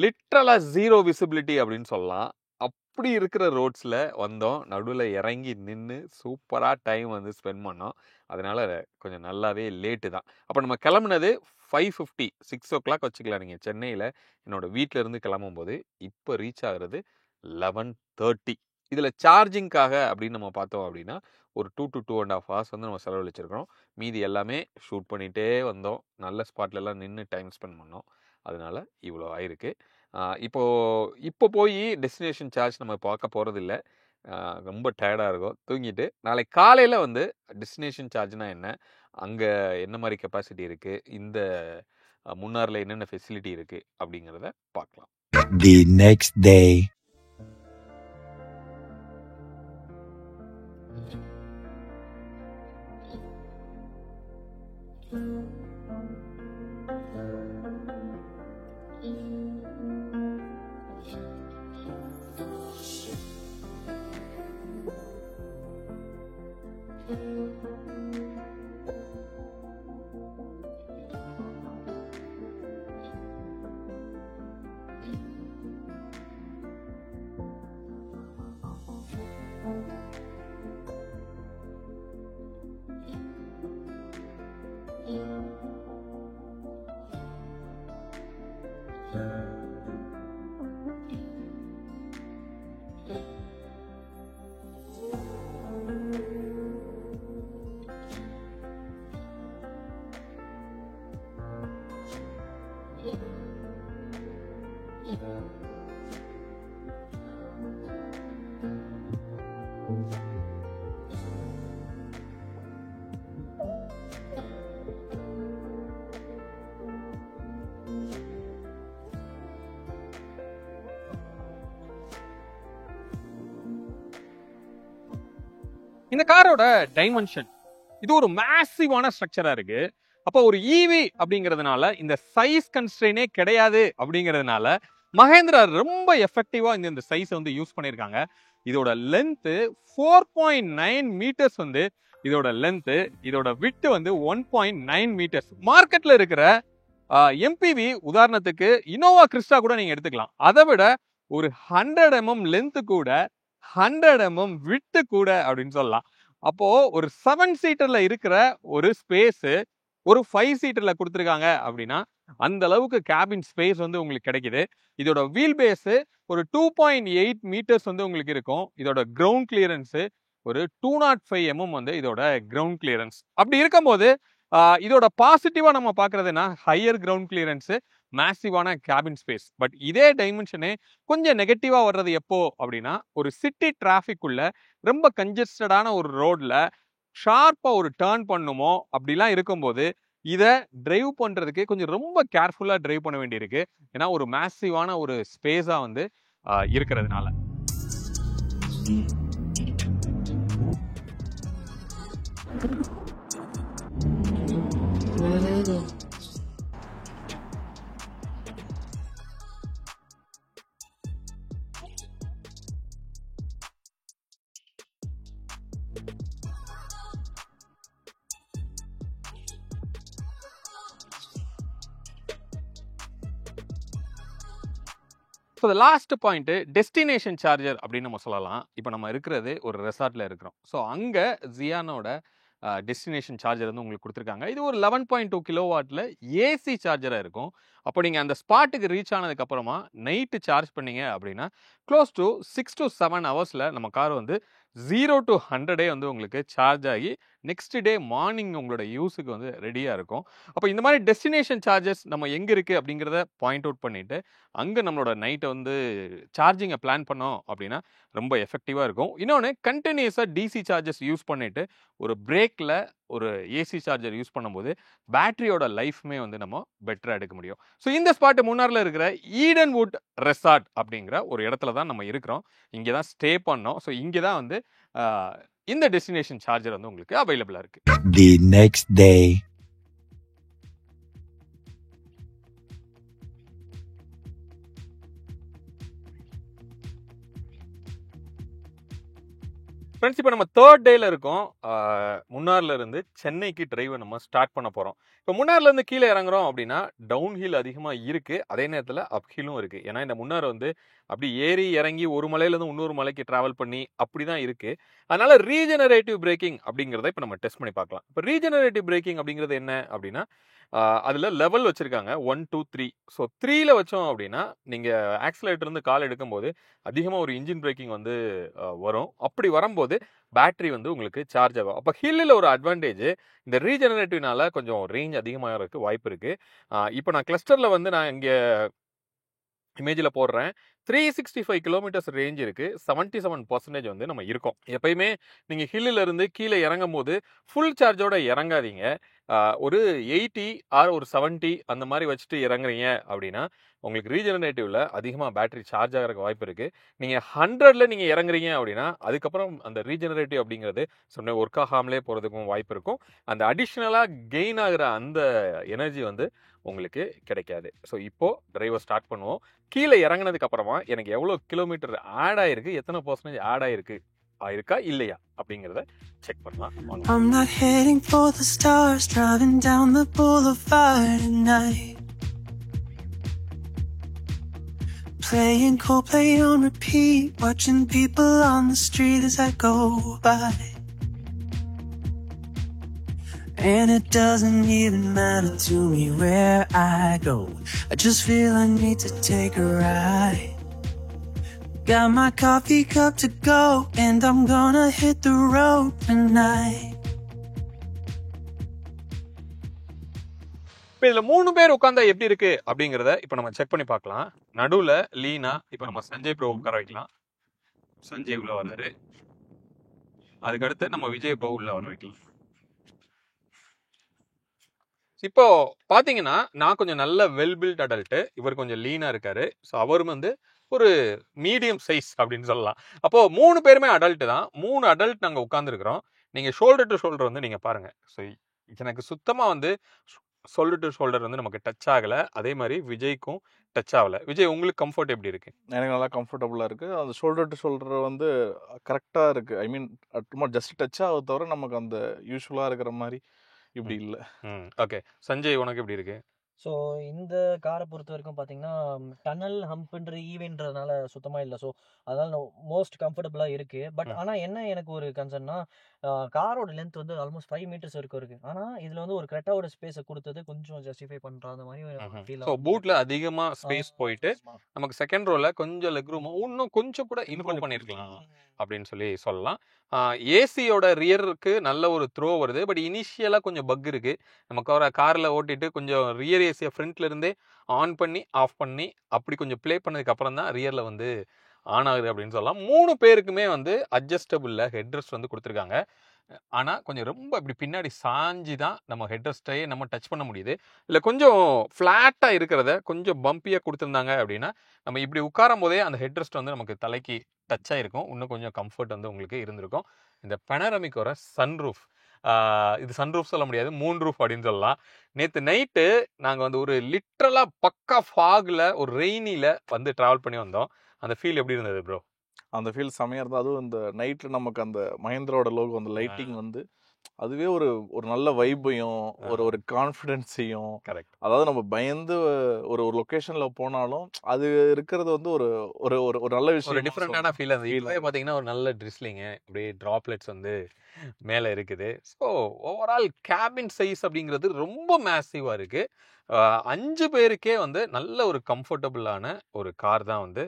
லிட்ரலாக ஜீரோ விசிபிலிட்டி அப்படின்னு சொல்லலாம். அப்படி இருக்கிற ரோட்ஸில் வந்தோம். நடுவில் இறங்கி நின்று சூப்பராக டைம் வந்து ஸ்பெண்ட் பண்ணோம். அதனால் கொஞ்சம் நல்லாவே லேட்டு தான். அப்போ நம்ம கிளம்புனது 5:50 6:00 வச்சுக்கலாம் நீங்கள் சென்னையில் என்னோடய வீட்டிலேருந்து கிளம்பும்போது. இப்போ ரீச் ஆகிறது 11:30. இதில் சார்ஜிங்காக அப்படின்னு நம்ம பார்த்தோம் அப்படின்னா ஒரு 2 to 2.5 hours வந்து நம்ம செலவழிச்சிருக்கிறோம். மீதி எல்லாமே ஷூட் பண்ணிகிட்டே வந்தோம். நல்ல ஸ்பாட்லலாம் நின்று டைம் ஸ்பெண்ட் பண்ணோம். அதனால இவ்வளோ ஆயிருக்கு. இப்போ போய் டெஸ்டினேஷன் சார்ஜ் நம்ம பார்க்க போகிறதில்ல. ரொம்ப டயர்டாக இருக்கும். தூங்கிட்டு நாளைக்கு காலையில் வந்து டெஸ்டினேஷன் சார்ஜ்னா என்ன, அங்கே என்ன மாதிரி கெப்பாசிட்டி இருக்குது, இந்த முன்னாரில் என்னென்ன ஃபெசிலிட்டி இருக்குது அப்படிங்கிறத பார்க்கலாம். The next day. இந்த காரோட டைமென்ஷன் இது ஒரு மேசிவான ஸ்ட்ரக்சரா இருக்கு. அப்போ ஒரு ஈவி அப்படிங்கிறதுனால இந்த சைஸ் கன்ஸ்ட்ரெயினே கிடையாது அப்படிங்கிறதுனால மகேந்திரா ரொம்ப எஃபெக்டிவா இந்த சைஸை வந்து யூஸ் பண்ணியிருக்காங்க. இதோட லென்த் 4.9 மீட்டர்ஸ் வந்து இதோட லென்த், இதோட விட்டு வந்து 1.9 மீட்டர்ஸ். மார்க்கெட்ல இருக்கிற எம்பிவி உதாரணத்துக்கு இனோவா கிறிஸ்டா கூட நீங்க எடுத்துக்கலாம். அதை விட ஒரு 100 mm லென்த் கூட 100 mm விட்டு கூட அப்படின்னு சொல்லலாம். அப்போ ஒரு 7 சீட்டர்ல இருக்கிற ஒரு ஸ்பேஸ் ஒரு 5 சீட்டர்ல கொடுத்துருக்காங்க அப்படின்னா அந்த அளவுக்கு கேபின் ஸ்பேஸ் வந்து உங்களுக்கு கிடைக்குது. இதோட வீல் பேஸ் ஒரு 2.8 மீட்டர்ஸ் வந்து உங்களுக்கு இருக்கும். இதோட கிரவுண்ட் கிளியரன்ஸ் ஒரு 205 mm வந்து இதோட கிரவுண்ட் கிளியரன்ஸ். அப்படி இருக்கும்போது இதோட பாசிட்டிவா நம்ம பார்க்கறதுன்னா ஹையர் கிரவுண்ட் கிளியரன்ஸ், மேசிவான கேபின் ஸ்பேஸ். பட் இதே டைமென்ஷனே கொஞ்சம் நெகட்டிவா வர்றது எப்போ அப்படின்னா ஒரு சிட்டி டிராஃபிக் உள்ள ரொம்ப கன்ஜஸ்டடான ஒரு ரோட்ல ஷார்ப்பா ஒரு டர்ன் பண்ணுமோ அப்படிலாம் இருக்கும்போது இதை டிரைவ் பண்றதுக்கு கொஞ்சம் ரொம்ப கேர்ஃபுல்லா டிரைவ் பண்ண வேண்டியிருக்கு. ஏன்னா ஒரு மேசிவான ஒரு ஸ்பேஸா வந்து இருக்கிறதுனால. So last point destination charger அப்படின்னு நம்ம சொல்லலாம். இப்போ நம்ம இருக்கிறது ஒரு ரெசார்ட்ல இருக்கிறோம். ஸோ அங்கே ஜியானோட டெஸ்டினேஷன் சார்ஜர் வந்து உங்களுக்கு கொடுத்துருக்காங்க. இது ஒரு 11.2 கிலோவாட்டில் ஏசி சார்ஜராக இருக்கும். அப்போ நீங்கள் அந்த ஸ்பாட்டுக்கு ரீச் ஆனதுக்கப்புறமா நைட்டு சார்ஜ் பண்ணீங்க அப்படின்னா க்ளோஸ் டு 6 to 7 ஹவர்ஸில் நம்ம கார் வந்து 0 to 100 வந்து உங்களுக்கு சார்ஜ் ஆகி நெக்ஸ்ட் டே மார்னிங் உங்களோட யூஸுக்கு வந்து ரெடியாக இருக்கும். அப்போ இந்த மாதிரி டெஸ்டினேஷன் சார்ஜஸ் நம்ம எங்கே இருக்குது அப்படிங்கிறத பாயிண்ட் அவுட் பண்ணிவிட்டு அங்கே நம்மளோட நைட்டை வந்து சார்ஜிங்கை பிளான் பண்ணோம் அப்படின்னா ரொம்ப எஃபெக்டிவாக இருக்கும். இன்னொன்று கண்டினியூஸாக டிசி சார்ஜஸ் யூஸ் பண்ணிவிட்டு ஒரு பிரேக்கில் ஒரு ஏசி சார்ஜர் யூஸ் பண்ணும்போது பேட்டரியோட லைஃப்மே வந்து நம்ம பெட்டராக எடுக்க முடியும். ஸோ இந்த ஸ்பாட்டு முன்னாரில் இருக்கிற ஈடன்வுட் ரெசார்ட் அப்படிங்கிற ஒரு இடத்துல தான் நம்ம இருக்கிறோம். இங்கே தான் ஸ்டே பண்ணோம். ஸோ இங்கே தான் வந்து இந்த டெஸ்டினேஷன் சார்ஜர் வந்து உங்களுக்கு அவைலபிளாக இருக்கு. The next day. ஃப்ரெண்ட்ஸ், இப்போ நம்ம தேர்ட் டேல இருக்கோம். முன்னார்ல இருந்து சென்னைக்கு டிரைவை நம்ம ஸ்டார்ட் பண்ண போறோம். இப்போ முன்னார்ல இருந்து கீழே இறங்குறோம் அப்படின்னா டவுன் ஹில் அதிகமா இருக்கு, அதே நேரத்தில் அப் ஹில்லும் இருக்கு. ஏன்னா இந்த முன்னார் வந்து அப்படி ஏறி இறங்கி ஒரு மலையிலேருந்து இன்னொரு மலைக்கு டிராவல் பண்ணி அப்படிதான் இருக்கு. அதனால ரீஜெனரேட்டிவ் பிரேக்கிங் அப்படிங்கிறத இப்போ நம்ம டெஸ்ட் பண்ணி பார்க்கலாம். இப்போ ரீஜெனரேட்டிவ் பிரேக்கிங் அப்படிங்கிறது என்ன அப்படின்னா, அதில் லெவல் வச்சிருக்காங்க 1 2 3. ஸோ 3ல வச்சோம் அப்படின்னா நீங்கள் ஆக்சிலேட்டர் இருந்து கால் எடுக்கும்போது அதிகமாக ஒரு இன்ஜின் பிரேக்கிங் வந்து வரும். அப்படி வரும்போது பேட்டரி வந்து உங்களுக்கு சார்ஜ் ஆகும். அப்போ ஹில்லில் ஒரு அட்வான்டேஜ், இந்த ரீஜெனரேட்டிவ்னால கொஞ்சம் ரேஞ்ச் அதிகமாக இருக்க வாய்ப்பு இருக்கு. இப்போ நான் கிளஸ்டரில் வந்து நான் இங்கே இமேஜில் போடுறேன். 365 கிலோமீட்டர்ஸ் ரேஞ்ச் இருக்கு. 77% வந்து நம்ம இருக்கோம். எப்பயுமே நீங்க ஹில்லில் இருந்து கீழே இறங்கும் போது ஃபுல் சார்ஜோட இறங்காதீங்க. ஒரு 80 ஆர் ஒரு 70 அந்த மாதிரி வச்சுட்டு இறங்குறீங்க அப்படின்னா உங்களுக்கு ரீஜெனரேட்டிவ்ல அதிகமாக பேட்டரி சார்ஜ் ஆகிறதுக்கு வாய்ப்பு இருக்கு. நீங்க 100ல நீங்க இறங்குறீங்க அப்படின்னா அதுக்கப்புறம் அந்த ரீஜெனரேட்டிவ் அப்படிங்கிறது சொன்ன ஒர்க் ஆகாமலே போறதுக்கும் வாய்ப்பு இருக்கும். அந்த அடிஷ்னலா கெயின் ஆகிற அந்த எனர்ஜி வந்து உங்களுக்கு கிடைக்காது. ஸோ இப்போ டிரைவை ஸ்டார்ட் பண்ணுவோம். கீழே இறங்கினதுக்கு அப்புறமா எனக்கு எவ்வளோ கிலோமீட்டர் ஆட் ஆயிருக்கு, எத்தனை பர்சன்டேஜ் ஆட் ஆயிருக்கா இல்லையா அப்படிங்கிறத செக் பண்ணலாம். I'm not heading for the stars, driving down the boulevard at night, playing Coldplay on repeat, watching people on the street as I go by. And it doesn't even matter to me where I go, I just feel I need to take a ride. Got my coffee cup to go, and I'm gonna hit the road tonight. இப்போ இதுல 3 பேர் உட்கார்ந்தா எப்படி இருக்கு அப்படிங்கிறத இப்போ நம்ம check பண்ணி பார்க்கலாம். நடுவுல லீனா, இப்போ நம்ம சஞ்சய் ப்ரோ உட்கார வைக்கலாம். சஞ்சய் உள்ள வந்தாரு. அதுக்கடுத்து நம்ம விஜய் ப்ரோ உள்ள வர வைக்கலாம். இப்போ பாத்தீங்கன்னா நான் கொஞ்சம் நல்ல வெல் பில்ட் அடல்ட், இவர் கொஞ்சம் லீனா இருக்காரு. ஸோ அவரும் வந்து ஒரு மீடியம் சைஸ் அப்படின்னு சொல்லலாம். அப்போ 3 பேருமே அடல்ட் தான். 3 அடல்ட் நாங்கள் உட்காந்துருக்கிறோம். நீங்க ஷோல்டர் டு ஷோல்டர் வந்து நீங்க பாருங்க. ஸோ எனக்கு சுத்தமா வந்து ஷோல்டர் டு ஷோல்டர் வந்து நமக்கு டச் ஆகல. அதே மாதிரி விஜய்க்கும் டச் ஆகல. விஜய், உங்களுக்கு கம்ஃபர்ட் எப்படி இருக்கு? எனக்கு நல்லா கம்ஃபர்டபுளாக இருக்குது. அந்த ஷோல்டர் டு ஷோல்டர் வந்து கரெக்டாக இருக்குது. ஐ மீன் சும்மா ஜஸ்ட் டச் ஆக தவிர நமக்கு அந்த யூஸ்வலாக இருக்கிற மாதிரி இப்படி இல்லை. ஓகே, சஞ்சய் உனக்கு எப்படி இருக்கு? ஸோ இந்த காரை பொறுத்த வரைக்கும் பார்த்தீங்கன்னா டனல் ஹம்ப்ன்ற ஈவென்றதுனால சுத்தமாக இல்லை. ஸோ அதனால மோஸ்ட் கம்ஃபர்டபுளாக இருக்குது. பட் ஆனால் என்ன எனக்கு ஒரு கன்சர்ன்னா காரோட லென்த் வந்து ஆல்மோஸ்ட் 5 மீட்டர்ஸ் வரைக்கும் இருக்குது. ஆனால் இதில் வந்து ஒரு கிரெட்டாவோட ஸ்பேஸை கொடுத்தது கொஞ்சம் ஜஸ்டிஃபை பண்ணுற அந்த மாதிரி ஃபீல் ஸோ பூட்ல அதிகமாக ஸ்பேஸ் போயிட்டு நமக்கு செகண்ட் ரோல கொஞ்சம் லெக் ரூம் இன்னும் கொஞ்சம் கூட இம்ப்ரூவ் பண்ணியிருக்கலாம் அப்படின்னு சொல்லலாம். ஏசியோட ரியருக்கு நல்ல ஒரு த்ரோ வருது. பட் இனிஷியலாக கொஞ்சம் பக் இருக்கு. நமக்கு காரில் ஓட்டிட்டு கொஞ்சம் ரியர் ஏசியை ஃப்ரண்ட்ல இருந்தே ஆன் பண்ணி ஆஃப் பண்ணி அப்படி கொஞ்சம் ப்ளே பண்ணதுக்கு அப்புறம் தான் ரியர்ல வந்து ஆன் ஆகுது அப்படின்னு சொல்லலாம். 3 பேருக்குமே வந்து அட்ஜஸ்டபுள்ல ஹெட்ரெஸ்ட் வந்து கொடுத்துருக்காங்க. ஆனால் கொஞ்சம் ரொம்ப இப்படி பின்னாடி சாஞ்சி தான் நம்ம ஹெட்ரெஸ்டையே நம்ம டச் பண்ண முடியுது. இல்லை கொஞ்சம் ஃப்ளாட்டாக இருக்கிறத கொஞ்சம் பம்பியாக கொடுத்துருந்தாங்க அப்படின்னா நம்ம இப்படி உட்காரும் போதே அந்த ஹெட்ரெஸ்ட் வந்து நமக்கு தலைக்கு டச் ஆகிருக்கும். இன்னும் கொஞ்சம் கம்ஃபர்ட் வந்து உங்களுக்கு இருந்திருக்கும். இந்த பெனரமிக்கோட சன்ரூஃப், இது சன்ரூஃப் சொல்ல முடியாது, மூன் ரூஃப் அப்படின்னு சொல்லலாம். நேற்று நைட்டு நாங்கள் வந்து ஒரு லிட்ரலாக பக்கா ஃபாகில் ஒரு ரெய்னியில் வந்து ட்ராவல் பண்ணி வந்தோம். அந்த ஃபீல் எப்படி இருந்தது ப்ரோ? அந்த ஃபீல் செமையாக இருந்தது. அதுவும் இந்த நைட்டில் நமக்கு அந்த மஹேந்திராவோட லோகோ அந்த லைட்டிங் வந்து அதுவே ஒரு ஒரு நல்ல வைப்பையும் ஒரு கான்ஃபிடென்ஸையும், கரெக்ட். அதாவது நம்ம பயந்து ஒரு லொக்கேஷனில் போனாலும் அது இருக்கிறது வந்து ஒரு ஒரு ஒரு நல்ல விஷயம், ஒரு டிஃப்ரெண்டான ஃபீல். அது இப்போவே பார்த்தீங்கன்னா ஒரு நல்ல ட்ரிஸ்லிங்கு அப்படியே ட்ராப்லெட்ஸ் வந்து மேலே இருக்குது. ஸோ ஓவரால் கேபின் சைஸ் அப்படிங்கிறது ரொம்ப மேசிவாக இருக்குது. 5 பேருக்கே வந்து நல்ல ஒரு கம்ஃபர்டபுளான ஒரு கார் தான் வந்து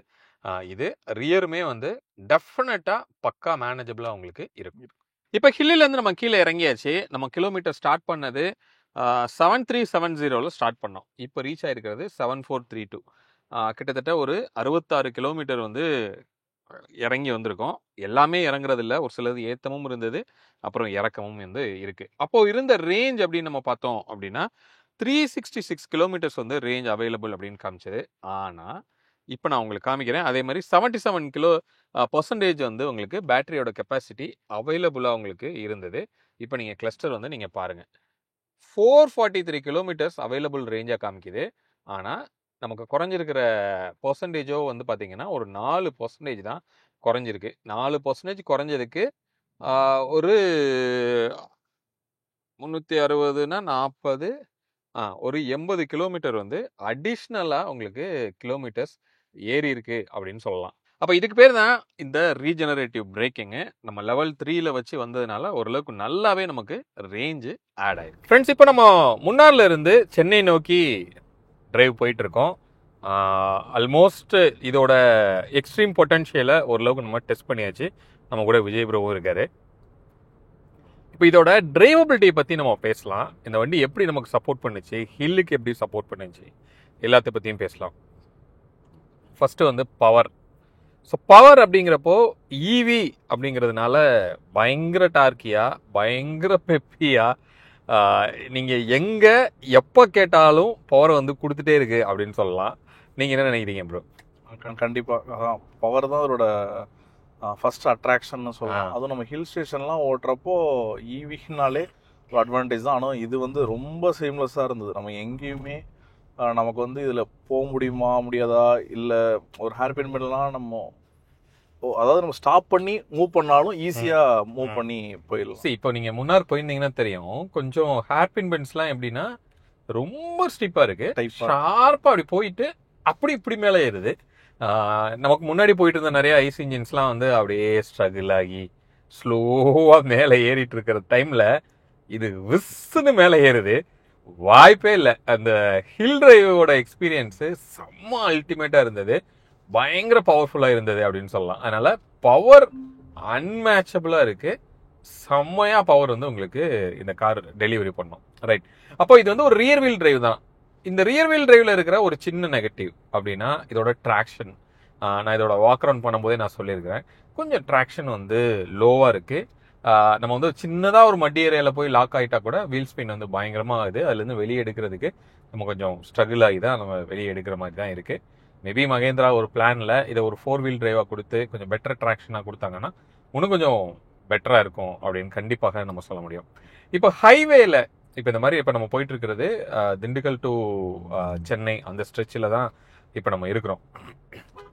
இது. ரியருமே வந்து டெஃபினட்டாக பக்கா மேனேஜபிளாக உங்களுக்கு இருக்கும். இப்போ ஹில்லிலேருந்து நம்ம கீழே இறங்கியாச்சு. நம்ம கிலோமீட்டர் ஸ்டார்ட் பண்ணது 7370 ஸ்டார்ட் பண்ணோம். இப்போ ரீச் ஆகிருக்கிறது 7432. கிட்டத்தட்ட ஒரு 66 கிலோமீட்டர் வந்து இறங்கி வந்திருக்கோம். எல்லாமே இறங்குறது இல்லை, ஒரு சிலது ஏற்றமும் இருந்தது, அப்புறம் இறக்கமும் வந்து இருக்குது. அப்போது இருந்த ரேஞ்ச் அப்படின்னு நம்ம பார்த்தோம் அப்படின்னா 366 கிலோமீட்டர்ஸ் வந்து ரேஞ்ச் அவைலபிள் அப்படின்னு காமிச்சது. ஆனால் இப்போ நான் உங்களுக்கு காமிக்கிறேன். அதே மாதிரி 77% வந்து உங்களுக்கு பேட்டரியோட கெப்பாசிட்டி அவைலபிளாக உங்களுக்கு இருந்தது. இப்போ நீங்கள் கிளஸ்டர் வந்து நீங்கள் பாருங்கள், 443 கிலோமீட்டர்ஸ் அவைலபிள் ரேஞ்சாக காமிக்குது. ஆனால் நமக்கு குறைஞ்சிருக்கிற பர்சன்டேஜோ வந்து பார்த்தீங்கன்னா ஒரு 4% தான் குறைஞ்சிருக்கு. 4% குறைஞ்சதுக்கு ஒரு 360னா 40 ஒரு 80 கிலோமீட்டர் வந்து அடிஷ்னலாக உங்களுக்கு கிலோமீட்டர்ஸ் ஏறி இருக்கு அப்படின்னு சொல்லலாம். அப்போ இதுக்கு பேர் தான் இந்த ரீஜெனரேட்டிவ் பிரேக்கிங்கு. நம்ம லெவல் 3ல வச்சு வந்ததுனால ஓரளவுக்கு நல்லாவே நமக்கு ரேஞ்சு ஆட் ஆயிருக்கு. ஃப்ரெண்ட்ஸ், இப்போ நம்ம முன்னாடில் இருந்து சென்னை நோக்கி டிரைவ் போயிட்டு இருக்கோம். ஆல்மோஸ்ட் இதோட எக்ஸ்ட்ரீம் பொட்டன்ஷியலை ஓரளவுக்கு நம்ம டெஸ்ட் பண்ணியாச்சு. நம்ம கூட விஜய் ப்ரோவும் இருக்காரு. இப்போ இதோட டிரைவபிலிட்டியை பற்றி நம்ம பேசலாம். இந்த வண்டி எப்படி நமக்கு சப்போர்ட் பண்ணுச்சு, ஹில்லுக்கு எப்படி சப்போர்ட் பண்ணுச்சு, எல்லாத்த பற்றியும் பேசலாம். ஃபஸ்ட்டு வந்து பவர். ஸோ பவர் அப்படிங்கிறப்போ ஈவி அப்படிங்கிறதுனால பயங்கர டார்க்கியாக, பயங்கர பெப்பியாக, நீங்கள் எங்கே எப்போ கேட்டாலும் பவரை வந்து கொடுத்துட்டே இருக்கு அப்படின்னு சொல்லலாம். நீங்கள் என்ன நினைக்கிறீங்க ப்ரோ? கண்டிப்பாக அதான் பவர் தான் அதோட ஃபர்ஸ்ட் அட்ராக்ஷன்னு சொல்லலாம். அதுவும் நம்ம ஹில் ஸ்டேஷன்லாம் ஓட்டுறப்போ ஈவினாலே ஒரு அட்வான்டேஜ் தான். ஆனால் இது வந்து ரொம்ப சீம்லெஸ்ஸாக இருந்தது. நம்ம எங்கேயுமே நமக்கு வந்து இதில் போக முடியுமா முடியாதா, இல்லை ஒரு ஹேர்பின் பண்ணலாம் நம்ம, அதாவது நம்ம ஸ்டாப் பண்ணி மூவ் பண்ணாலும் ஈஸியாக மூவ் பண்ணி போயிடலாம். சரி, இப்போ நீங்கள் முன்னாடி போயிருந்தீங்கன்னா தெரியும், கொஞ்சம் ஹேர்பின் பென்ஸ்லாம் எப்படின்னா ரொம்ப ஸ்டிப்பாக இருக்குது, ஷார்ப்பாக அப்படி போயிட்டு அப்படி இப்படி மேலே ஏறுது. நமக்கு முன்னாடி போயிட்டு இருந்த நிறைய ஐஸ் இன்ஜின்ஸ்லாம் வந்து அப்படியே ஸ்ட்ரகிள் ஆகி ஸ்லோவாக மேலே ஏறிட்டு இருக்கிற டைமில் இது விஸ்ஸுன்னு மேலே ஏறுது. வாய்ப்பே இல்லை. அந்த ஹில் டிரைவோட எக்ஸ்பீரியன்ஸு செம்ம அல்டிமேட்டாக இருந்தது, பயங்கர பவர்ஃபுல்லாக இருந்தது அப்படின்னு சொல்லலாம். அதனால் பவர் அன்மேட்சபிளாக இருக்குது. செம்மையாக பவர் வந்து உங்களுக்கு இந்த கார் டெலிவரி பண்ணோம். ரைட், அப்போ இது வந்து ஒரு ரியர் வீல் டிரைவ் தான். இந்த ரியர் வீல் டிரைவில் இருக்கிற ஒரு சின்ன நெகட்டிவ் அப்படின்னா இதோட ட்ராக்ஷன். நான் இதோட வாக் அரவுண்ட் பண்ணும்போதே நான் சொல்லியிருக்கிறேன், கொஞ்சம் ட்ராக்ஷன் வந்து லோவாக இருக்குது. நம்ம வந்து சின்னதாக ஒரு மட்டி ஏரியாவில் போய் லாக் ஆகிட்டா கூட வீல் ஸ்பின் வந்து பயங்கரமாக ஆகுது. அதுலேருந்து வெளியே எடுக்கிறதுக்கு நம்ம கொஞ்சம் ஸ்ட்ரகிள் ஆகி தான் நம்ம வெளியே எடுக்கிற மாதிரி தான் இருக்குது. மேபி மகேந்திரா ஒரு பிளானில் இதை ஒரு 4 வீல் டிரைவாக கொடுத்து கொஞ்சம் பெட்டர் ட்ராக்ஷனாக கொடுத்தாங்கன்னா இன்னும் கொஞ்சம் பெட்டராக இருக்கும் அப்படின்னு கண்டிப்பாக நம்ம சொல்ல முடியும். இப்போ ஹைவேல இப்போ இந்த மாதிரி இப்போ நம்ம போயிட்டு இருக்கிறது திண்டுக்கல் டு சென்னை அந்த ஸ்ட்ரெச்சில் தான் இப்போ நம்ம இருக்கிறோம்.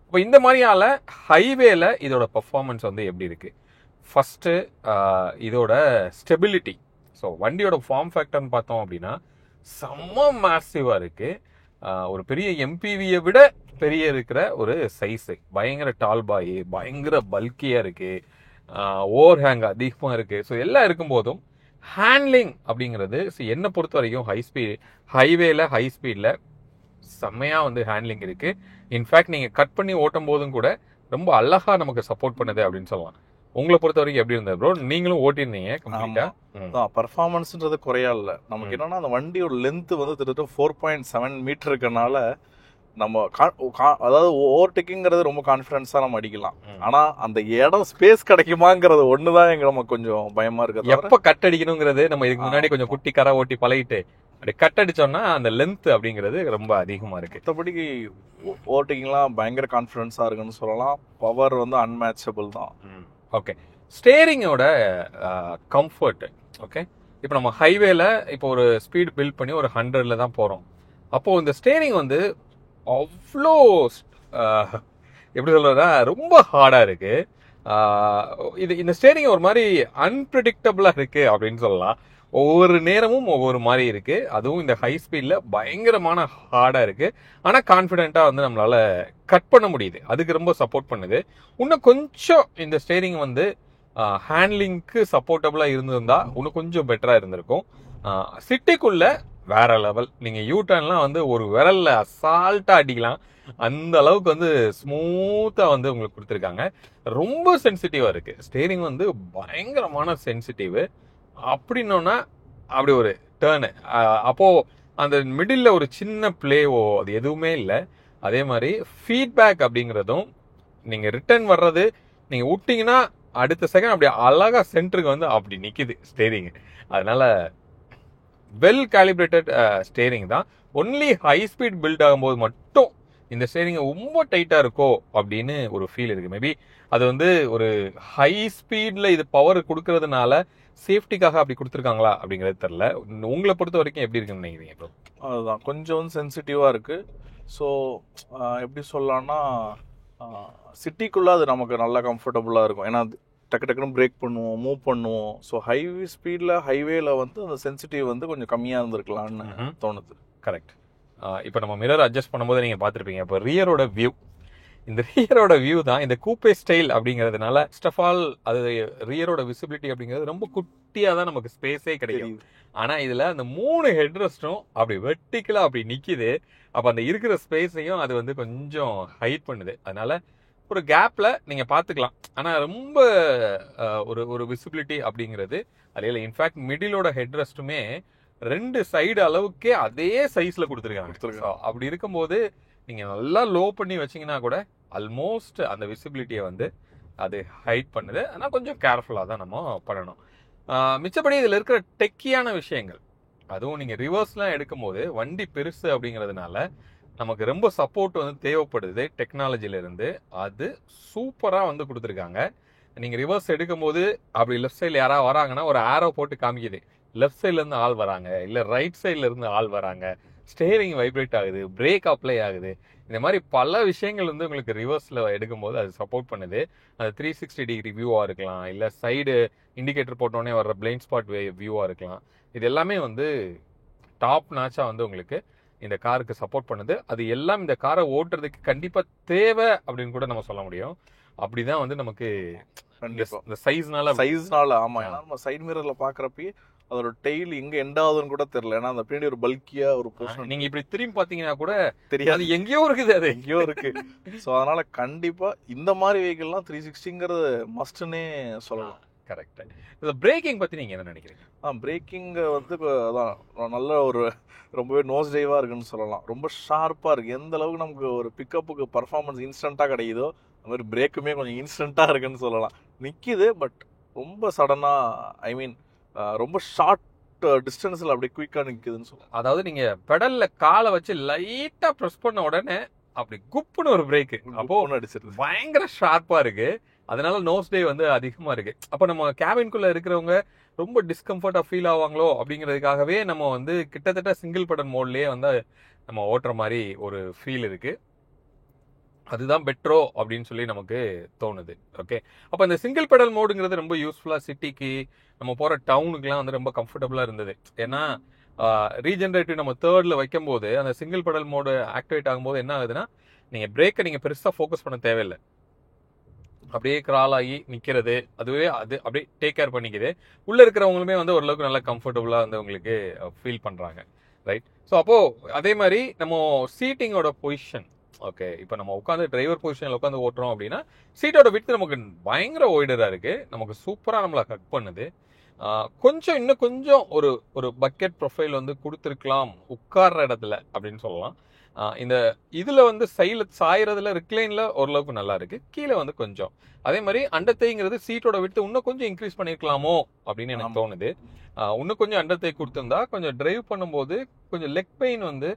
இப்போ இந்த மாதிரியால ஹைவேல இதோட பர்ஃபார்மன்ஸ் வந்து எப்படி இருக்குது? ஃபஸ்ட்டு இதோட ஸ்டெபிலிட்டி. ஸோ வண்டியோட ஃபார்ம் ஃபேக்டர்னு பார்த்தோம் அப்படின்னா செம்ம மேசிவாக இருக்குது. ஒரு பெரிய எம்பிவியை விட பெரிய இருக்கிற ஒரு சைஸு, பயங்கர டால் பாய், பயங்கர பல்கியாக இருக்குது, ஓவர் ஹேங் அதிகமாக இருக்குது. ஸோ எல்லாம் இருக்கும்போதும் ஹேண்ட்லிங் அப்படிங்கிறது என்னை பொறுத்த வரைக்கும் ஹைவேல ஹை ஸ்பீடில் செம்மையாக வந்து ஹேண்ட்லிங் இருக்குது. இன்ஃபேக்ட் நீங்கள் கட் பண்ணி ஓட்டும் போதும் கூட ரொம்ப அழகாக நமக்கு சப்போர்ட் பண்ணுது அப்படின்னு சொல்லலாம். உங்களை பொறுத்த வரைக்கும் எப்படி இருந்தது ப்ரோ? நீங்களும் ஓட்டிருந்தீங்க கம்ப்ளீட்டாக. பர்ஃபார்மன்ஸ்ன்றது குறையா இல்லை. நமக்கு என்னன்னா அந்த வண்டியோட லென்த் வந்து கிட்டத்தட்ட 4.7 மீட்டர் இருக்கனால நம்ம அதாவது ஓவர்டேக்கிங்கிறது ரொம்ப கான்ஃபிடன்ஸா நம்ம அடிக்கலாம். ஆனா அந்த இடம் ஸ்பேஸ் கிடைக்குமாங்கிறது ஒண்ணுதான் எங்க நமக்கு கொஞ்சம் பயமா இருக்கு. எப்ப கட் அடிக்கணுங்கிறது நம்ம இதுக்கு முன்னாடி கொஞ்சம் குட்டி காரா ஓட்டி பழகிட்டு அப்படி கட் அடிச்சோம்னா அந்த லென்த் அப்படிங்கிறது ரொம்ப அதிகமா இருக்கு. மற்றபடி ஓவர்டேக்கிங்லாம் பயங்கர கான்ஃபிடன்ஸா இருக்குன்னு சொல்லலாம். பவர் வந்து அன்மேட்சபிள் தான். Okay, ஸ்டேரிங்கோட comfort. ஓகே, இப்போ நம்ம ஹைவேல இப்போ ஒரு ஸ்பீட் பில்ட் பண்ணி ஒரு 100ல தான் போறோம். அப்போ இந்த ஸ்டேரிங் வந்து அவ்வளோ எப்படி சொல்றதா ரொம்ப ஹார்டா இருக்கு. இந்த ஸ்டேரிங் ஒரு மாதிரி அன்பிரடிக்டபிளா இருக்கு அப்படின்னு சொல்லலாம். ஒவ்வொரு நேரமும் ஒவ்வொரு மாதிரி இருக்கு. அதுவும் இந்த ஹை ஸ்பீட்ல பயங்கரமான ஹார்டா இருக்கு. ஆனா கான்பிடென்ட்டா வந்து நம்மளால கட் பண்ண முடியுது. அதுக்கு ரொம்ப சப்போர்ட் பண்ணுது. இன்னும் கொஞ்சம் இந்த ஸ்டேரிங் வந்து ஹேண்ட்லிங்க்கு சப்போர்ட்டபிளா இருந்திருந்தா இன்னும் கொஞ்சம் பெட்டரா இருந்திருக்கும். சிட்டிக்குள்ள வேற லெவல். நீங்க யூ டர்ன்லாம் வந்து ஒரு விரல்ல அசால்ட்டா அடிக்கலாம், அந்த அளவுக்கு வந்து ஸ்மூத்தா வந்து உங்களுக்கு கொடுத்துருக்காங்க. ரொம்ப சென்சிட்டிவா இருக்கு ஸ்டேரிங் வந்து, பயங்கரமான சென்சிட்டிவ். அப்படின்னோன்னா அப்படி ஒரு டேர்னு, அப்போ அந்த மிடில் ஒரு சின்ன பிளேவோ அது எதுவுமே இல்லை. அதே மாதிரி ஃபீட்பேக் அப்படிங்கிறதும் நீங்க ரிட்டர்ன் வர்றது நீங்க விட்டீங்கன்னா அடுத்த செகண்ட் அப்படி அழகா சென்டருக்கு வந்து அப்படி நிக்குது ஸ்டேரிங். அதனால வெல் காலிபிரேட்டட் ஸ்டேரிங் தான். ஒன்லி ஹை ஸ்பீட் பில்ட் ஆகும்போது மட்டும் இந்த ஸ்டேரிங் ரொம்ப டைட்டா இருக்கோ அப்படின்னு ஒரு ஃபீல் இருக்கு. மேபி அது வந்து ஒரு ஹை ஸ்பீட்ல இது பவர் கொடுக்கறதுனால சேஃப்டிக்காக அப்படி கொடுத்துருக்காங்களா அப்படிங்கிறது தெரியல. உங்களை பொறுத்த வரைக்கும் எப்படி இருக்குன்னு நினைக்கிறீங்க ப்ரோ? அதுதான் கொஞ்சம் வந்து சென்சிட்டிவா இருக்கு. ஸோ எப்படி சொல்லலாம்னா சிட்டிக்குள்ள அது நமக்கு நல்லா கம்ஃபர்டபுளா இருக்கும். ஏன்னா டக்கு டக்குன்னு பிரேக் பண்ணுவோம், மூவ் பண்ணுவோம். ஸோ ஸ்பீடில் ஹைவேல வந்து அந்த சென்சிட்டிவ் வந்து கொஞ்சம் கம்மியாக இருந்திருக்கலாம்னு தோணுது. கரெக்ட். இப்போ நம்ம மிரர் அட்ஜஸ்ட் பண்ணும்போது நீங்கள் பார்த்துருப்பீங்க, இப்போ ரியரோட வியூ, இந்த ரியரோட வியூ தான் இந்த கூப்பே ஸ்டைல் அப்படிங்கிறதுனால ஃபர்ஸ்ட் ஆஃப் ஆல் அது ரியரோட விசிபிலிட்டி அப்படிங்கிறது ரொம்ப குட்டியாக தான் நமக்கு ஸ்பேஸே கிடைக்கும். ஆனால் இதில் அந்த 3 ஹெட்ரெஸ்ட்டும் அப்படி வெர்டிக்கலாக அப்படி நிற்கிது. அப்போ அந்த இருக்கிற ஸ்பேஸையும் அது வந்து கொஞ்சம் ஹைட் பண்ணுது. அதனால ஒரு கேப்பில் நீங்கள் பார்த்துக்கலாம். ஆனால் ரொம்ப ஒரு விசிபிலிட்டி அப்படிங்கிறது அதில் இன்ஃபேக்ட் மிடிலோட ஹெட்ரெஸ்ட்டுமே 2 சைடு அளவுக்கே அதே சைஸில் கொடுத்துருக்காங்க. அப்படி இருக்கும்போது நீங்கள் நல்லா லோ பண்ணி வச்சிங்கன்னா கூட ஆல்மோஸ்ட் அந்த விசிபிலிட்டியை வந்து அது ஹைட் பண்ணுது. ஆனால் கொஞ்சம் கேர்ஃபுல்லாக தான் நம்ம பண்ணணும். மிச்சப்படி இதில் இருக்கிற டெக்கியான விஷயங்கள், அதுவும் நீங்கள் ரிவர்ஸ்லாம் எடுக்கும்போது வண்டி பெருசு அப்படிங்கிறதுனால நமக்கு ரொம்ப சப்போர்ட் வந்து தேவைப்படுது டெக்னாலஜிலேருந்து. அது சூப்பராக வந்து கொடுத்துருக்காங்க. நீங்கள் ரிவர்ஸ் எடுக்கும்போது அப்படி லெஃப்ட் சைடில் யாராவது வராங்கன்னா ஒரு ஆரோ போட்டு காமிக்குது, லெஃப்ட் சைட்லேருந்து ஆள் வராங்க, இல்லை ரைட் சைட்லேருந்து ஆள் வராங்க, ஸ்டேரிங் வைப்ரேட் ஆகுது, பிரேக் அப்ளை ஆகுது. இந்த மாதிரி பல விஷயங்கள் வந்து உங்களுக்கு ரிவர்ஸில் எடுக்கும்போது அது சப்போர்ட் பண்ணுது. அது 360 டிகிரி வியூவாக இருக்கலாம், இல்லை சைடு இண்டிகேட்டர் போட்டோடனே வர்ற பிளைண்ட் ஸ்பாட் வியூவாக இருக்கலாம். இது எல்லாமே வந்து டாப் நாச்சாக வந்து உங்களுக்கு இந்த காருக்கு சப்போர்ட் பண்ணுது. அது எல்லாம் இந்த காரை ஓட்டுறதுக்கு கண்டிப்பாக தேவை அப்படின்னு கூட நம்ம சொல்ல முடியும். அப்படிதான் வந்து நமக்கு இந்த சைஸ்னால ஆமா. ஏன்னா நம்ம சைடு மிரர்ல பாக்குறப்ப அதோட டெய்ல் எங்க எண்ட் ஆகுதுன்னு கூட தெரியல. ஏன்னா அந்த பின்னாடி ஒரு பல்கியா ஒரு போர்ஷன் நீங்க இப்படி திரும்பி பாத்தீங்கன்னா கூட தெரியாது, எங்கேயோ இருக்குது, அது எங்கேயோ இருக்கு. ஸோ அதனால கண்டிப்பா இந்த மாதிரி வெஹிக்கிள்லாம் 360ங்கிறது மஸ்ட்னே சொல்லலாம். கரெக்ட். இந்த பிரேக்கிங் பத்தி நீங்க என்ன நினைக்கிறீங்க? பிரேக்கிங் வந்து அதான் நல்ல ஒரு ரொம்பவே நோஸ் டைவா இருக்குன்னு சொல்லலாம். ரொம்ப ஷார்ப்பா இருக்கு. எந்த அளவுக்கு நமக்கு ஒரு பிக்கப்புக்கு பர்ஃபார்மன்ஸ் இன்ஸ்டன்ட்டா கிடைக்குதோ அந்த மாதிரி பிரேக்குமே கொஞ்சம் இன்ஸ்டன்ட்டா இருக்குன்னு சொல்லலாம். நிக்குது, பட் ரொம்ப சடனா, ஐ மீன் ரொம்ப ஷார்ட் டிஸ்டன்ஸ்ல அப்படி குயிக்கா நிக்குதுன்னு சொல்லலாம். அதாவது நீங்க பெடல்ல காலை வச்சு லைட்டா பிரஸ் பண்ண உடனே அப்படி குப்புன்னு ஒரு பிரேக், அப்போ அடிச்சிருக்கு, பயங்கர ஷார்ப்பா இருக்கு. அதனால நோஸ் டே வந்து அதிகமா இருக்கு. அப்ப நம்ம கேபின்குள்ள இருக்கிறவங்க ரொம்ப டிஸ்கம்ஃபர்ட்டா ஃபீல் ஆவாங்களோ அப்படிங்கிறதுக்காகவே நம்ம வந்து கிட்டத்தட்ட சிங்கிள் பட்டன் மோட்லயே வந்து நம்ம ஓட்டுற மாதிரி ஒரு ஃபீல் இருக்கு. அதுதான் பெட்ரோ அப்படின்னு சொல்லி நமக்கு தோணுது. ஓகே, அப்போ இந்த சிங்கிள் பெடல் மோடுங்கிறது ரொம்ப யூஸ்ஃபுல்லாக சிட்டிக்கு நம்ம போகிற டவுனுக்குலாம் வந்து ரொம்ப கம்ஃபர்டபுளாக இருந்தது. ஏன்னா ரீஜென்ரேட்டிவ் நம்ம 3rd வைக்கும் போது அந்த சிங்கிள் பெடல் மோடு ஆக்டிவேட் ஆகும்போது என்ன ஆகுதுன்னா, நீங்கள் பிரேக்கை நீங்கள் பெருசாக ஃபோக்கஸ் பண்ண தேவையில்லை, அப்படியே கிரால் ஆகி நிற்கிறது, அதுவே அது அப்படியே டேக் கேர் பண்ணிக்குது. உள்ளே இருக்கிறவங்களுமே வந்து ஓரளவுக்கு நல்லா கம்ஃபர்டபுளாக வந்து உங்களுக்கு ஃபீல் பண்ணுறாங்க. ரைட். ஸோ அப்போது அதே மாதிரி நம்ம சீட்டிங்கோட பொசிஷன், ஓகே, இப்போ நம்ம உட்காந்து டிரைவர் பொசிஷனில் உட்காந்து ஓட்டுறோம் அப்படின்னா சீட்டோட விட்த் நமக்கு பயங்கர ஒய்டராக இருக்குது, நமக்கு சூப்பராக நம்மளை ஹக் பண்ணுது. கொஞ்சம் இன்னும் கொஞ்சம் ஒரு பக்கெட் ப்ரொஃபைல் வந்து கொடுத்துருக்கலாம் உட்கார்ற இடத்துல அப்படின்னு சொல்லலாம். இந்த இதில் வந்து சாயறதுல ரிக்ளைனில் ஓரளவுக்கு நல்லா இருக்குது, கீழே வந்து கொஞ்சம். அதே மாதிரி அண்டத்தைங்கிறது சீட்டோட விட்டு இன்னும் கொஞ்சம் இன்க்ரீஸ் பண்ணியிருக்கலாமோ அப்படின்னு எனக்கு தோணுது. இன்னும் கொஞ்சம் அண்டத்தை கொடுத்துருந்தா கொஞ்சம் டிரைவ் பண்ணும்போது கொஞ்சம் லெக் பெயின் வந்து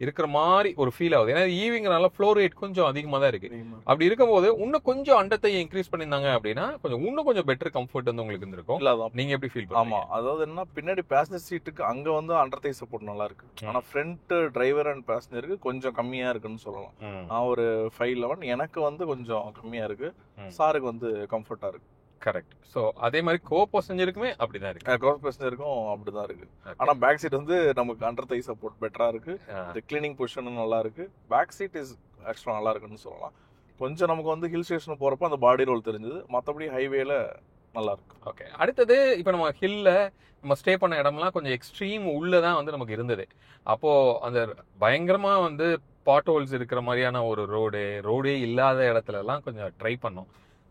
இருக்கிற மாதிரி ஒரு ஃபீல் ஆகுது. ஏன்னா ஈவிங்கிறனால ஃப்ளோ ரேட் கொஞ்சம் அதிகமாக தான் இருக்கு. அப்படி இருக்கும்போது இன்னும் கொஞ்சம் அண்டத்தை இன்க்ரீஸ் பண்ணியிருந்தாங்க அப்படின்னா இன்னும் கொஞ்சம் பெட்டர் கம்ஃபர்ட் வந்து உங்களுக்கு இருந்திருக்கும். நீங்க எப்படி ஃபீல் பண்ணுவீங்க? ஆமா, அதாவது என்ன, பின்னாடி பேசஞ்சர் சீட்டுக்கு அங்க வந்து அண்டர் சப்போர்ட் நல்லா இருக்கு. ஆனா ஃப்ரண்ட் டிரைவர் அண்ட் பேசஞ்சருக்கு கொஞ்சம் கம்மியா இருக்குன்னு சொல்லலாம். நான் ஒரு 511 எனக்கு வந்து கொஞ்சம் கம்மியா இருக்கு, சாருக்கு வந்து கம்ஃபர்ட்டா இருக்கு. கரெக்ட். ஸோ அதே மாதிரி கோ பேசஞ்சருக்குமே அப்படிதான் இருக்கு. கோ பேசஞ்சருக்கும் அப்படிதான் இருக்கு. ஆனா பேக் சீட் வந்து நமக்கு அண்டர் தை சப்போர்ட் பெட்டரா இருக்கு, ரிக்ளைனிஙங் பொசிஷனும் நல்லா இருக்கு, பேக் சீட் இஸ் ஆக்சுவலா நல்லா இருக்குன்னு சொல்லலாம். கொஞ்சம் நமக்கு வந்து ஹில் ஸ்டேஷன் போறப்ப அந்த பாடி ரோல் தெரிஞ்சது, மற்றபடி ஹைவேல நல்லா இருக்கு. ஓகே, அடுத்தது இப்போ நம்ம ஹில்ல நம்ம ஸ்டே பண்ண இடம்லாம் கொஞ்சம் எக்ஸ்ட்ரீம் உள்ளதான் வந்து நமக்கு இருந்தது. அப்போ அந்த பயங்கரமா வந்து பாட் ஹோல்ஸ் இருக்கிற மாதிரியான ஒரு ரோடே இல்லாத இடத்துல எல்லாம் கொஞ்சம் ட்ரை பண்ணோம்.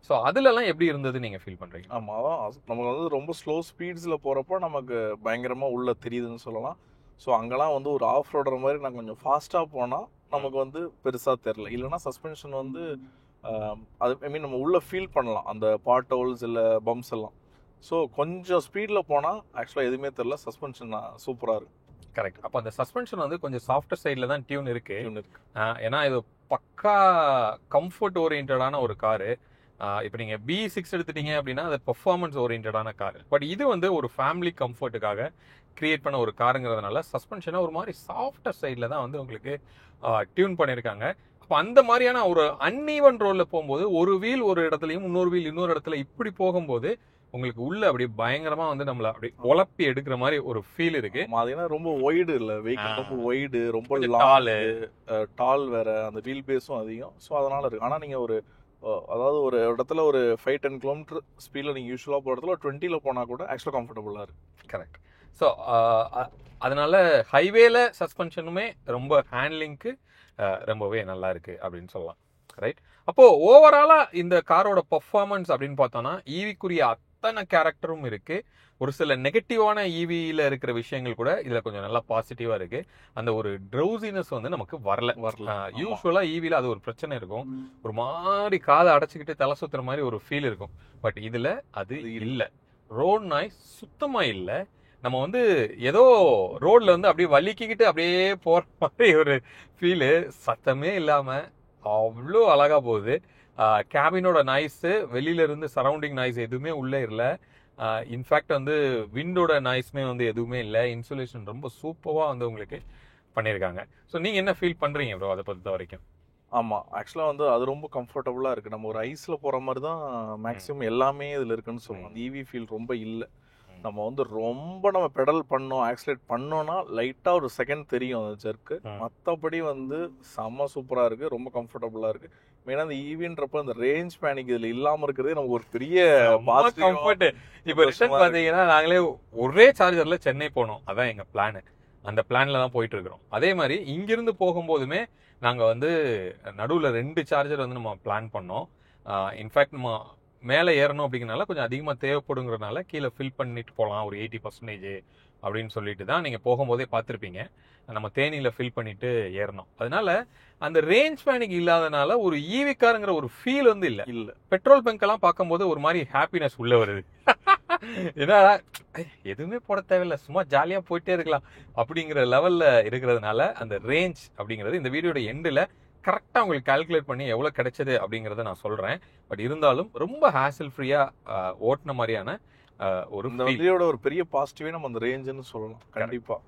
ஸோ அதுலலாம் எப்படி இருந்தது நீங்கள் ஃபீல் பண்ணுறீங்க? ஆமாம், நமக்கு வந்து ரொம்ப ஸ்லோ ஸ்பீட்ஸில் போகிறப்போ நமக்கு பயங்கரமாக உள்ள தெரியுதுன்னு சொல்லலாம். ஸோ அங்கெல்லாம் வந்து ஒரு ஆஃப் ரோடுற மாதிரி நான் கொஞ்சம் ஃபாஸ்ட்டாக போனால் நமக்கு வந்து பெருசாக தெரில. இல்லைனா சஸ்பென்ஷன் வந்து அது ஐ மீன் நம்ம உள்ளே ஃபீல் பண்ணலாம் அந்த பாட் ஹோல்ஸ் இல்லை பம்ப்ஸ் எல்லாம். ஸோ கொஞ்சம் ஸ்பீடில் போனால் ஆக்சுவலாக எதுவுமே தெரில, சஸ்பென்ஷன் சூப்பராக இருக்குது. கரெக்ட். அப்போ அந்த சஸ்பென்ஷன் வந்து கொஞ்சம் சாஃப்டர் சைடில் தான் டியூன் இருக்குது. ஏன்னா இது பக்கா கம்ஃபர்ட் ஓரியன்டான ஒரு காரு. இப்போ நீங்கள் B6 எடுத்துட்டீங்க அப்படின்னா அது பெர்ஃபார்மன்ஸ் ஓரியன்டான கார். பட் இது வந்து ஒரு ஃபேமிலி கம்ஃபர்ட்டுக்காக கிரியேட் பண்ண ஒரு காருங்கிறதுனால சஸ்பென்ஷனை ஒரு மாதிரி சாஃப்டர் சைடில் தான் வந்து உங்களுக்கு டியூன் பண்ணியிருக்காங்க. அப்ப அந்த மாதிரியான ஒரு அன்ஈவன் ரோல்ல போகும்போது ஒரு வீல் ஒரு இடத்துலயும் இன்னொரு வீல் இன்னொரு இடத்துல இப்படி போகும்போது உங்களுக்கு உள்ள அப்படியே பயங்கரமா வந்து நம்மள அப்படியே உழப்பி எடுக்கிற மாதிரி ஒரு ஃபீல் இருக்கு. அது ரொம்ப ஒய்டு இல்ல, வெஹிக்கிள் ரொம்ப ஒய்டு, ரொம்ப டால் டால் வேற, அந்த வீல் பேஸும் அதிகம். ஸோ அதனால இருக்கு. ஆனா நீங்க ஒரு அதாவது ஒரு இடத்துல ஒரு 5-10 கிலோமீட்டர் ஸ்பீட்ல நீங்க யூஸ்வலா போற இடத்துல 20ல போனா கூட ஆக்சுவலா கம்ஃபர்டபுளா இருக்கு. கரெக்ட். ஸோ அதனால ஹைவேல சஸ்பென்ஷனுமே ரொம்ப ஹேண்ட்லிங்க்கு ரொம்பவே நல்லா இருக்கு அப்படின்னு சொல்லலாம். ரைட். அப்போ ஓவராலா இந்த காரோட பர்ஃபார்மன்ஸ் அப்படின்னு பார்த்தோம்னா ஈவிக்குரிய அத்தனை கேரக்டரும் இருக்கு. ஒரு சில நெகட்டிவான ஈவியில இருக்கிற விஷயங்கள் கூட இதுல கொஞ்சம் நல்லா பாசிட்டிவா இருக்கு. அந்த ஒரு ட்ரௌசினஸ் வந்து நமக்கு வரல. யூஸ்வலா ஈவில அது ஒரு பிரச்சனை இருக்கும், ஒரு மாதிரி காதை அடைச்சிக்கிட்டு தலை சுத்துற மாதிரி ஒரு ஃபீல் இருக்கும். பட் இதுல அது இல்ல. ரோட் நாய்ஸ் சுத்தமா இல்ல. நம்ம வந்து ஏதோ ரோட்ல வந்து அப்படியே வலிக்கிக்கிட்டு அப்படியே போற மாதிரி ஒரு ஃபீலு, சத்தமே இல்லாம அவ்வளோ அழகா போகுது. கேபினோட நாய்ஸு வெளியில இருந்து சரௌண்டிங் நாய்ஸ் எதுவுமே உள்ளே இல்லை. இன்ஃபேக்ட் வந்து விண்டோட நாய்ஸ்மே வந்து எதுவுமே இல்லை. இன்சுலேஷன் ரொம்ப சூப்பராக வந்து உங்களுக்கு பண்ணியிருக்காங்க. ஸோ நீங்கள் என்ன ஃபீல் பண்ணுறீங்க ப்ரோ அதை பொறுத்த வரைக்கும்? ஆமாம், ஆக்சுவலாக வந்து அது ரொம்ப கம்ஃபர்டபுளாக இருக்குது. நம்ம ஒரு ஐஸில் போகிற மாதிரி தான் மேக்ஸிமம் எல்லாமே இதில் இருக்குன்னு சொல்லலாம். அந்த ஈவி ஃபீல் ரொம்ப இல்லை. நம்ம வந்து ரொம்ப நம்ம பெடல் பண்ணோம், ஆக்சிலேட் பண்ணோன்னா லைட்டாக ஒரு செகண்ட் தெரியும் அந்த ஜர்க்கு. மற்றபடி வந்து செம்ம சூப்பராக இருக்குது, ரொம்ப கம்ஃபர்டபுளாக இருக்குது. மெயினாக அந்த ஈவின்றப்ப அந்த ரேஞ்ச் பேனிக் இதில் இல்லாமல் இருக்கிறதே நமக்கு ஒரு பெரிய கம்ஃபர்ட். இப்போ ரிஷன் பார்த்தீங்கன்னா நாங்களே ஒரே சார்ஜரில் சென்னை போனோம், அதான் எங்கள் பிளானு. அந்த பிளான்ல தான் போயிட்டு இருக்கிறோம். அதே மாதிரி இங்கிருந்து போகும்போதுமே நாங்கள் வந்து நடுவில் 2 சார்ஜர் வந்து நம்ம பிளான் பண்ணோம். இன்ஃபேக்ட் நம்ம மேலே ஏறணும் அப்படிங்கிறனால கொஞ்சம் அதிகமாக தேவைப்படுங்கிறனால கீழே ஃபில் பண்ணிட்டு போகலாம் ஒரு 80% அப்படின்னு சொல்லிட்டு தான் நீங்கள் போகும்போதே பார்த்துருப்பீங்க. நம்ம தேனியில் ஃபில் பண்ணிட்டு ஏறணும். அதனால அந்த ரேஞ்ச் பேனிக் இல்லாதனால ஒரு ஈவி காருங்கிற ஒரு ஃபீல் வந்து இல்லை. பெட்ரோல் பங்க் பார்க்கும்போது ஒரு மாதிரி ஹாப்பினஸ் உள்ள வருது. ஏன்னா எதுவுமே போட தேவையில்லை, சும்மா ஜாலியாக போயிட்டே இருக்கலாம் அப்படிங்கிற லெவலில் இருக்கிறதுனால அந்த ரேஞ்ச் அப்படிங்கிறது இந்த வீடியோட எண்டில் கரெக்டாக உங்களுக்கு கால்குலேட் பண்ணி எவ்வளோ கிடைச்சது அப்படிங்கிறத நான் சொல்கிறேன். பட் இருந்தாலும் ரொம்ப ஹேசல் ஃப்ரீயாக ஓட்டின மாதிரியான ஒரு வீடியோட ஒரு பெரிய பாசிட்டிவே நம்ம அந்த ரேஞ்சுன்னு சொல்லலாம் கண்டிப்பாக.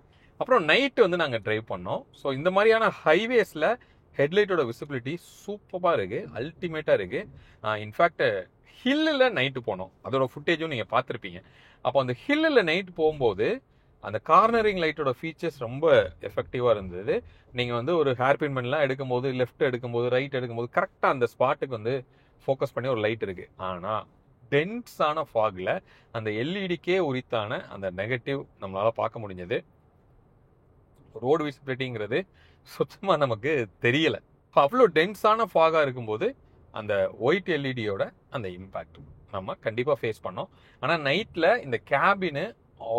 அப்புறம் நைட்டு வந்து நாங்கள் ட்ரைவ் பண்ணோம். ஸோ இந்த மாதிரியான ஹைவேஸில் ஹெட்லைட்டோட விசிபிலிட்டி சூப்பராக இருக்குது, அல்டிமேட்டாக இருக்குது. இன்ஃபேக்ட் ஹில்லில் நைட்டு போனோம், அதோட ஃபுட்டேஜும் நீங்கள் பார்த்துருப்பீங்க. அப்போ அந்த ஹில்லில் நைட்டு போகும்போது அந்த கார்னரிங் லைட்டோட ஃபீச்சர்ஸ் ரொம்ப எஃபெக்டிவாக இருந்தது. நீங்கள் வந்து ஒரு ஹேர்பின் பண்ணலாம் எடுக்கும்போது, லெஃப்ட் எடுக்கும்போது, ரைட் எடுக்கும்போது கரெக்டாக அந்த ஸ்பாட்டுக்கு வந்து ஃபோக்கஸ் பண்ணி ஒரு லைட் இருக்குது. ஆனால் டென்ஸான ஃபாகில் அந்த எல்இடிக்கே உரித்தான அந்த நெகட்டிவ் நம்மளால் பார்க்க முடிஞ்சது. ரோடு விசிபிலிட்டிங்கிறது சுத்தமாக நமக்கு தெரியலை. அவ்வளோ டென்ஸான ஃபாகாக இருக்கும்போது அந்த ஒயிட் எல்இடியோட அந்த இம்பேக்ட் நம்ம கண்டிப்பாக ஃபேஸ் பண்ணோம். ஆனால் நைட்டில் இந்த கேபினு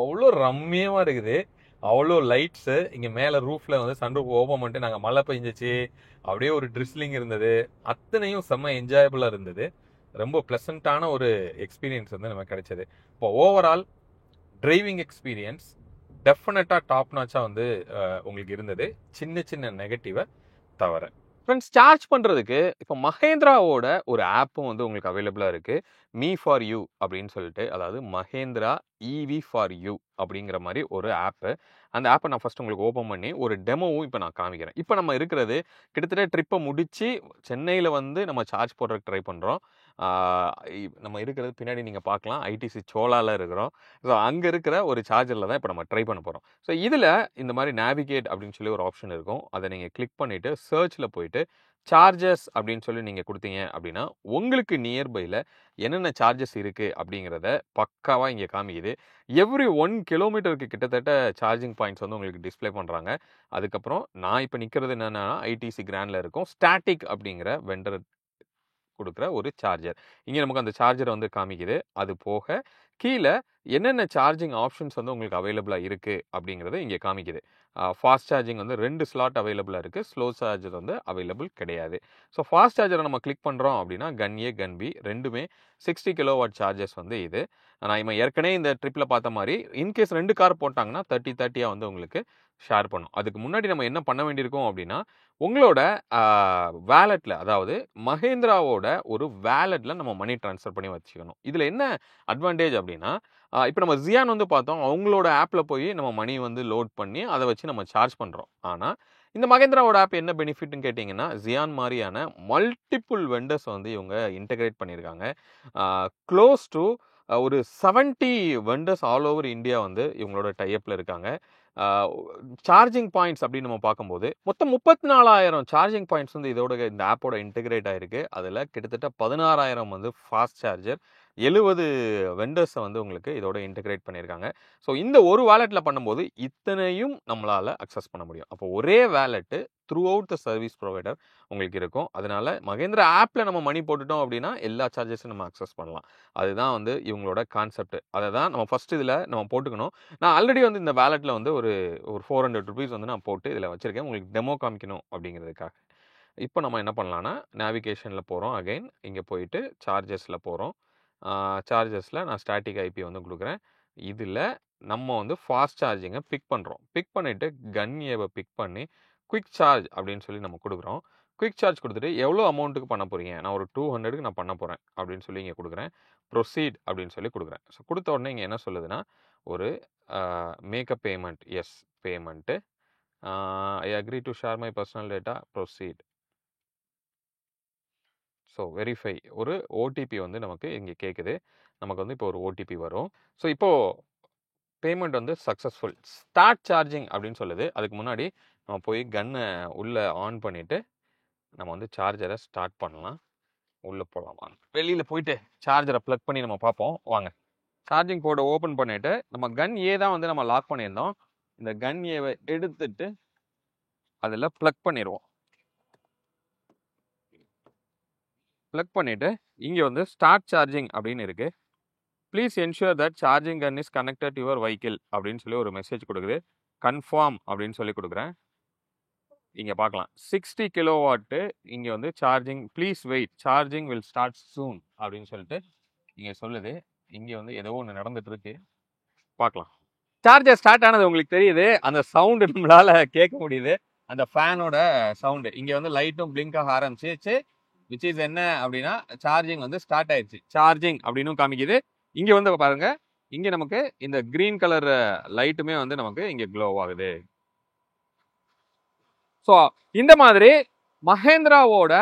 அவ்வளோ ரம்மியமாக இருக்குது, அவ்வளோ லைட்ஸு. இங்கே மேலே ரூஃபில் வந்து சன்ரூஃப் ஓப்பன் பண்ணிட்டு நாங்கள் மழை பெஞ்சிச்சு, அப்படியே ஒரு ட்ரிஸ்லிங் இருந்தது, அத்தனையும் செம்ம என்ஜாயபுளாக இருந்தது. ரொம்ப ப்ளசண்ட்டான ஒரு எக்ஸ்பீரியன்ஸ் வந்து நமக்கு கிடைச்சது. இப்போ ஓவரால் டிரைவிங் எக்ஸ்பீரியன்ஸ் டெஃபினட்டாக டாப் நாச்சாக வந்து உங்களுக்கு இருந்தது, சின்ன சின்ன நெகட்டிவை தவிர. ஃப்ரெண்ட்ஸ், சார்ஜ் பண்ணுறதுக்கு இப்போ மஹேந்திராவோட ஒரு ஆப்பும் வந்து உங்களுக்கு அவைலபிளாக இருக்குது, மீ ஃபார் யூ அப்படின்னு சொல்லிட்டு. அதாவது மஹேந்திரா இவி ஃபார் யூ அப்படிங்கிற மாதிரி ஒரு ஆப்பு. அந்த ஆப்பை நான் ஃபஸ்ட் உங்களுக்கு ஓப்பன் பண்ணி ஒரு டெமோவும் இப்போ நான் காமிக்கிறேன். இப்போ நம்ம இருக்கிறது கிட்டத்தட்ட ட்ரிப்பை முடித்து சென்னையில் வந்து நம்ம சார்ஜ் போடுறதுக்கு ட்ரை பண்ணுறோம். நம்ம இருக்கிறது பின்னாடி நீங்கள் பார்க்கலாம், ஐடிசி சோலாவில் இருக்கிறோம். ஸோ அங்கே இருக்கிற ஒரு சார்ஜரில் தான் இப்போ நம்ம ட்ரை பண்ண போகிறோம். ஸோ இதில் இந்த மாதிரி நேவிகேட் அப்படின்னு சொல்லி ஒரு ஆப்ஷன் இருக்கும். அதை நீங்கள் கிளிக் பண்ணிவிட்டு சர்ச்சில் போயிட்டு சார்ஜஸ் அப்படின்னு சொல்லி நீங்கள் கொடுத்தீங்க அப்படின்னா உங்களுக்கு நியர்பையில் என்னென்ன சார்ஜஸ் இருக்குது அப்படிங்கிறத பக்காவாக இங்கே காமிக்குது. எவ்ரி 1 கிலோமீட்டருக்கு கிட்டத்தட்ட சார்ஜிங் பாயிண்ட்ஸ் வந்து உங்களுக்கு டிஸ்பிளே பண்ணுறாங்க. அதுக்கப்புறம் நான் இப்போ நிற்கிறது என்னென்னா ஐடிசி கிராண்டில் இருக்கும், ஸ்டாட்டிக் அப்படிங்கிற வெண்டர் கொடுக்குற ஒரு சார்ஜர். இங்கே நமக்கு அந்த சார்ஜரை வந்து காமிக்குது. அது போக கீழே என்னென்ன சார்ஜிங் ஆப்ஷன்ஸ் வந்து உங்களுக்கு அவைலபிளாக இருக்குது அப்படிங்கிறது இங்கே காமிக்குது. ஃபாஸ்ட் சார்ஜிங் வந்து 2 ஸ்லாட் அவைலபிளாக இருக்குது, ஸ்லோ சார்ஜர் வந்து அவைலபிள் கிடையாது. ஸோ ஃபாஸ்ட் சார்ஜரை நம்ம கிளிக் பண்ணுறோம் அப்படின்னா கன் ஏ கன் பி ரெண்டுமே 60 கிலோவாட் சார்ஜஸ் வந்து இது. நான் ஏற்கனவே இந்த ட்ரிப்பில் பார்த்த மாதிரி இன்கேஸ் 2 கார் போட்டாங்கன்னா 30-30 வந்து உங்களுக்கு ஷேர் பண்ணும். அதுக்கு முன்னாடி நம்ம என்ன பண்ண வேண்டியிருக்கோம் அப்படின்னா உங்களோட வேலெட்டில், அதாவது மஹேந்திராவோட ஒரு வேலெட்டில் நம்ம மணி ட்ரான்ஸ்ஃபர் பண்ணி வச்சுக்கணும். இதில் என்ன அட்வான்டேஜ் அப்படின்னா இப்போ நம்ம ஜியான் வந்து பார்த்தோம், அவங்களோட ஆப்பில் போய் நம்ம மணி வந்து லோட் பண்ணி அதை வச்சு நம்ம சார்ஜ் பண்ணுறோம். ஆனால் இந்த மகேந்திராவோட ஆப் என்ன பெனிஃபிட்னு கேட்டிங்கன்னா, ஜியான் மாதிரியான மல்டிபிள் வெண்டர்ஸ் வந்து இவங்க இன்டகிரேட் பண்ணியிருக்காங்க. க்ளோஸ் டு ஒரு 70 வெண்டர்ஸ் ஆல் ஓவர் இந்தியா வந்து இவங்களோட டைஅப்பில் இருக்காங்க. சார்ஜிங் பாயிண்ட்ஸ் அப்படின்னு நம்ம பார்க்கும்போது மொத்தம் 34,000 சார்ஜிங் பாயிண்ட்ஸ் வந்து இதோட இந்த ஆப்போட இன்டகிரேட் ஆயிருக்கு. அதில் கிட்டத்தட்ட 16,000 வந்து ஃபாஸ்ட் சார்ஜர், 70 வெண்டர்ஸை வந்து உங்களுக்கு இதோட இன்டகிரேட் பண்ணியிருக்காங்க. ஸோ இந்த ஒரு வேலெட்டில் பண்ணும்போது இத்தனையும் நம்மளால் அக்சஸ் பண்ண முடியும். அப்போ ஒரே வேலெட்டு through out the service provider உங்களுக்கு இருக்கும். அதனால மகேந்திரா ஆப்பில் நம்ம மணி போட்டுட்டோம் அப்படின்னா எல்லா சார்ஜஸும் நம்ம அக்சஸ் பண்ணலாம். அதுதான் வந்து இவங்களோட கான்செப்ட். அதை தான் நம்ம ஃபர்ஸ்ட் இதில் நம்ம போட்டுக்கணும். நான் ஆல்ரெடி வந்து இந்த வேலெட்டில் வந்து ஒரு 400 ருபீஸ் வந்து நான் போட்டு இதில் வச்சுருக்கேன், உங்களுக்கு டெமோ காமிக்கணும் அப்படிங்கிறதுக்காக. இப்போ நம்ம என்ன பண்ணலான்னா, நேவிகேஷனில் போகிறோம். அகைன் இங்கே போயிட்டு சார்ஜஸில் போகிறோம். சார்ஜஸில் நான் ஸ்டாட்டிக் ஐபி வந்து கொடுக்குறேன். இதில் நம்ம வந்து ஃபாஸ்ட் சார்ஜிங்கை பிக் பண்ணுறோம். பிக் பண்ணிவிட்டு கன் ஏவை பிக் பண்ணி குயிக் சார்ஜ் அப்படின்னு சொல்லி நம்ம கொடுக்குறோம். குயிக் சார்ஜ் கொடுத்துட்டு எவ்வளோ அமௌண்ட்டுக்கு பண்ண போகிறீங்க, நான் ஒரு 200க்கு நான் பண்ண போகிறேன் அப்படின்னு சொல்லி இங்கே கொடுக்குறேன். ப்ரொசீட் அப்படின்னு சொல்லி கொடுக்குறேன். ஸோ கொடுத்த உடனே இங்கே என்ன சொல்லுதுன்னா, ஒரு make a payment, yes payment, I agree to share my personal data, proceed. So verify, ஒரு ஓடிபி வந்து நமக்கு இங்கே கேட்குது. நமக்கு வந்து இப்போ ஒரு ஓடிபி வரும். ஸோ இப்போது பேமெண்ட் வந்து சக்ஸஸ்ஃபுல், ஸ்டார்ட் சார்ஜிங் அப்படின்னு சொல்லுது. அதுக்கு முன்னாடி நம்ம போய் கன்னை உள்ளே ஆன் பண்ணிவிட்டு நம்ம வந்து சார்ஜரை ஸ்டார்ட் பண்ணலாம். உள்ளே போகலாமா, வெளியில் போயிட்டு சார்ஜரை ப்ளக் பண்ணி நம்ம பார்ப்போம் வாங்க. சார்ஜிங் போர்டை ஓப்பன் பண்ணிவிட்டு நம்ம கன் ஏ தான் வந்து நம்ம லாக் பண்ணியிருந்தோம். இந்த கன் ஏவை எடுத்துட்டு அதில் ப்ளக் பண்ணிடுவோம். ப்ளக் பண்ணிவிட்டு இங்கே வந்து ஸ்டார்ட் சார்ஜிங் அப்படின்னு இருக்குது. Please ensure that charging gun is connected your vehicle அப்படின்னு சொல்லி ஒரு மெசேஜ் கொடுக்குது. கன்ஃபார்ம் அப்படின்னு சொல்லி கொடுக்குறேன். இங்கே பார்க்கலாம் 60 கிலோவாட்டு இங்கே வந்து charging, please wait, charging will start soon அப்படின்னு சொல்லிட்டு இங்கே சொல்லுது. இங்கே வந்து ஏதோ ஒன்று நடந்துட்டு இருக்கு, பார்க்கலாம். சார்ஜர் ஸ்டார்ட் ஆனது உங்களுக்கு தெரியுது. அந்த சவுண்டு நம்மளால கேட்க முடியுது, அந்த ஃபேனோட சவுண்டு. இங்கே வந்து லைட்டும் பிளிங்க் ஆக ஆரம்பிச்சிச்சு. விச் இஸ் என்ன அப்படின்னா, சார்ஜிங் வந்து ஸ்டார்ட் ஆயிடுச்சு. சார்ஜிங் அப்படின்னு காமிக்குது. இங்கே வந்து பாருங்க, இங்கே நமக்கு இந்த கிரீன் கலர் லைட்டுமே வந்து நமக்கு இங்கே க்ளோ ஆகுது. ஸோ இந்த மாதிரி மஹேந்திராவோட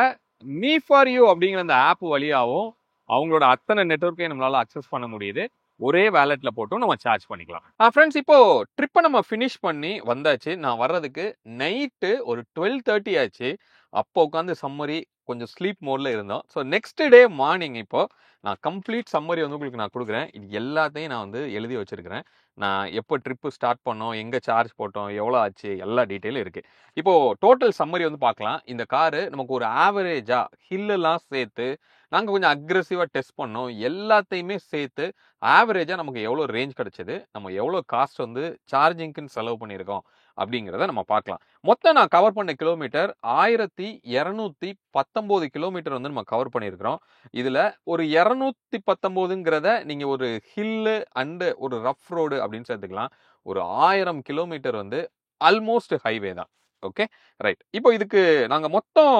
மீ ஃபார் யூ அப்படிங்கிற அந்த ஆப் வழியாகவும் அவங்களோட அத்தனை நெட்வொர்க்கையும் நம்மளால அக்சஸ் பண்ண முடியுது. ஒரே வேலெட்டில் போட்டும் நம்ம சார்ஜ் பண்ணிக்கலாம். ஃப்ரெண்ட்ஸ், இப்போ ட்ரிப்பை நம்ம ஃபினிஷ் பண்ணி வந்தாச்சு. நான் வர்றதுக்கு நைட்டு ஒரு 12:30 ஆச்சு. அப்போ உட்காந்து சம்மரி கொஞ்சம் ஸ்லீப் மோடில் இருந்தோம். ஸோ நெக்ஸ்ட் டே மார்னிங் இப்போ நான் கம்ப்ளீட் சம்மரி வந்து உங்களுக்கு நான் கொடுக்குறேன். இது எல்லாத்தையும் நான் வந்து எழுதி வச்சிருக்கிறேன். நான் எப்போ ட்ரிப்பு ஸ்டார்ட் பண்ணோம், எங்கே சார்ஜ் போட்டோம், எவ்வளோ ஆச்சு, எல்லா டீட்டெயிலும் இருக்குது. இப்போது டோட்டல் சம்மரி வந்து பார்க்கலாம். இந்த காரு நமக்கு ஒரு ஆவரேஜாக ஹில்லெல்லாம் சேர்த்து நாங்கள் கொஞ்சம் அக்ரெசிவாக டெஸ்ட் பண்ணோம். எல்லாத்தையுமே சேர்த்து ஆவரேஜாக நமக்கு எவ்வளோ ரேஞ்ச் கிடச்சிது, நம்ம எவ்வளோ காஸ்ட் வந்து சார்ஜிங்க்குன்னு செலவு பண்ணியிருக்கோம் அப்படிங்கிறத நம்ம பார்க்கலாம். மொத்தம் நான் கவர் பண்ண கிலோமீட்டர் 1219 கிலோமீட்டர் வந்து நம்ம கவர் பண்ணியிருக்கிறோம். இதில் ஒரு 219ங்கிறத நீங்கள் ஒரு ஹில்லு அண்டு ஒரு ரஃப் ரோடு அப்படின்னு சேர்த்துக்கலாம். ஒரு 1000 கிலோமீட்டர் வந்து ஆல்மோஸ்ட் ஹைவே தான். Okay, right. இப்போ இதுக்கு நாங்கள் மொத்தம்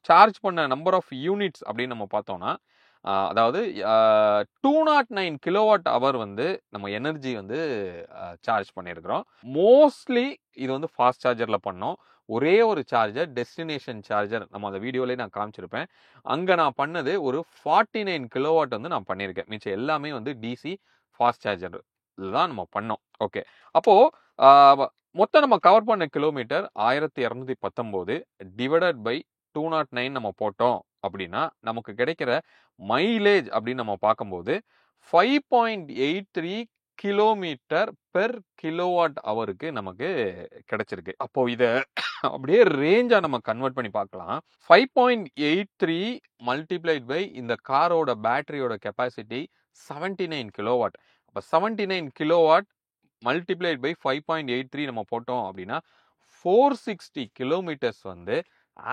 சார்ஜ் பண்ண நம்பர் ஆஃப் யூனிட்ஸ் அப்படின்னு நம்ம பார்த்தோம்னா, அதாவது 209 கிலோவாட் அவர் வந்து நம்ம எனர்ஜி வந்து சார்ஜ் பண்ணியிருக்கிறோம். மோஸ்ட்லி இது வந்து ஃபாஸ்ட் சார்ஜரில் பண்ணோம். ஒரே ஒரு சார்ஜர், டெஸ்டினேஷன் சார்ஜர், நம்ம அந்த வீடியோலேயே நான் காமிச்சிருப்பேன். அங்கே நான் பண்ணது ஒரு 49 கிலோவாட் வந்து நான் பண்ணியிருக்கேன். மிச்சம் எல்லாமே வந்து டிசி ஃபாஸ்ட் சார்ஜர் தான் நம்ம பண்ணோம். ஓகே, அப்போது மொத்தம் நம்ம கவர் பண்ண கிலோமீட்டர் 1219 டிவைடட் பை 209 நம்ம போட்டோம் அப்படின்னா நமக்கு கிடைக்கிற மைலேஜ் அப்படின்னு நம்ம பார்க்கும்போது 5.83 கிலோமீட்டர் பெர் கிலோவாட் அவருக்கு நமக்கு கிடைச்சிருக்கு. அப்போ இதை அப்படியே ரேஞ்சா நம்ம கன்வெர்ட் பண்ணி பார்க்கலாம். 5.83 மல்டிப்ளைட் பை இந்த காரோட பேட்டரியோட கெப்பாசிட்டி 79 கிலோவாட். அப்போ 79 கிலோவாட் மல்டிப்ளைட் பை 5.83 நம்ம போட்டோம் அப்படின்னா 460 கிலோமீட்டர்ஸ் வந்து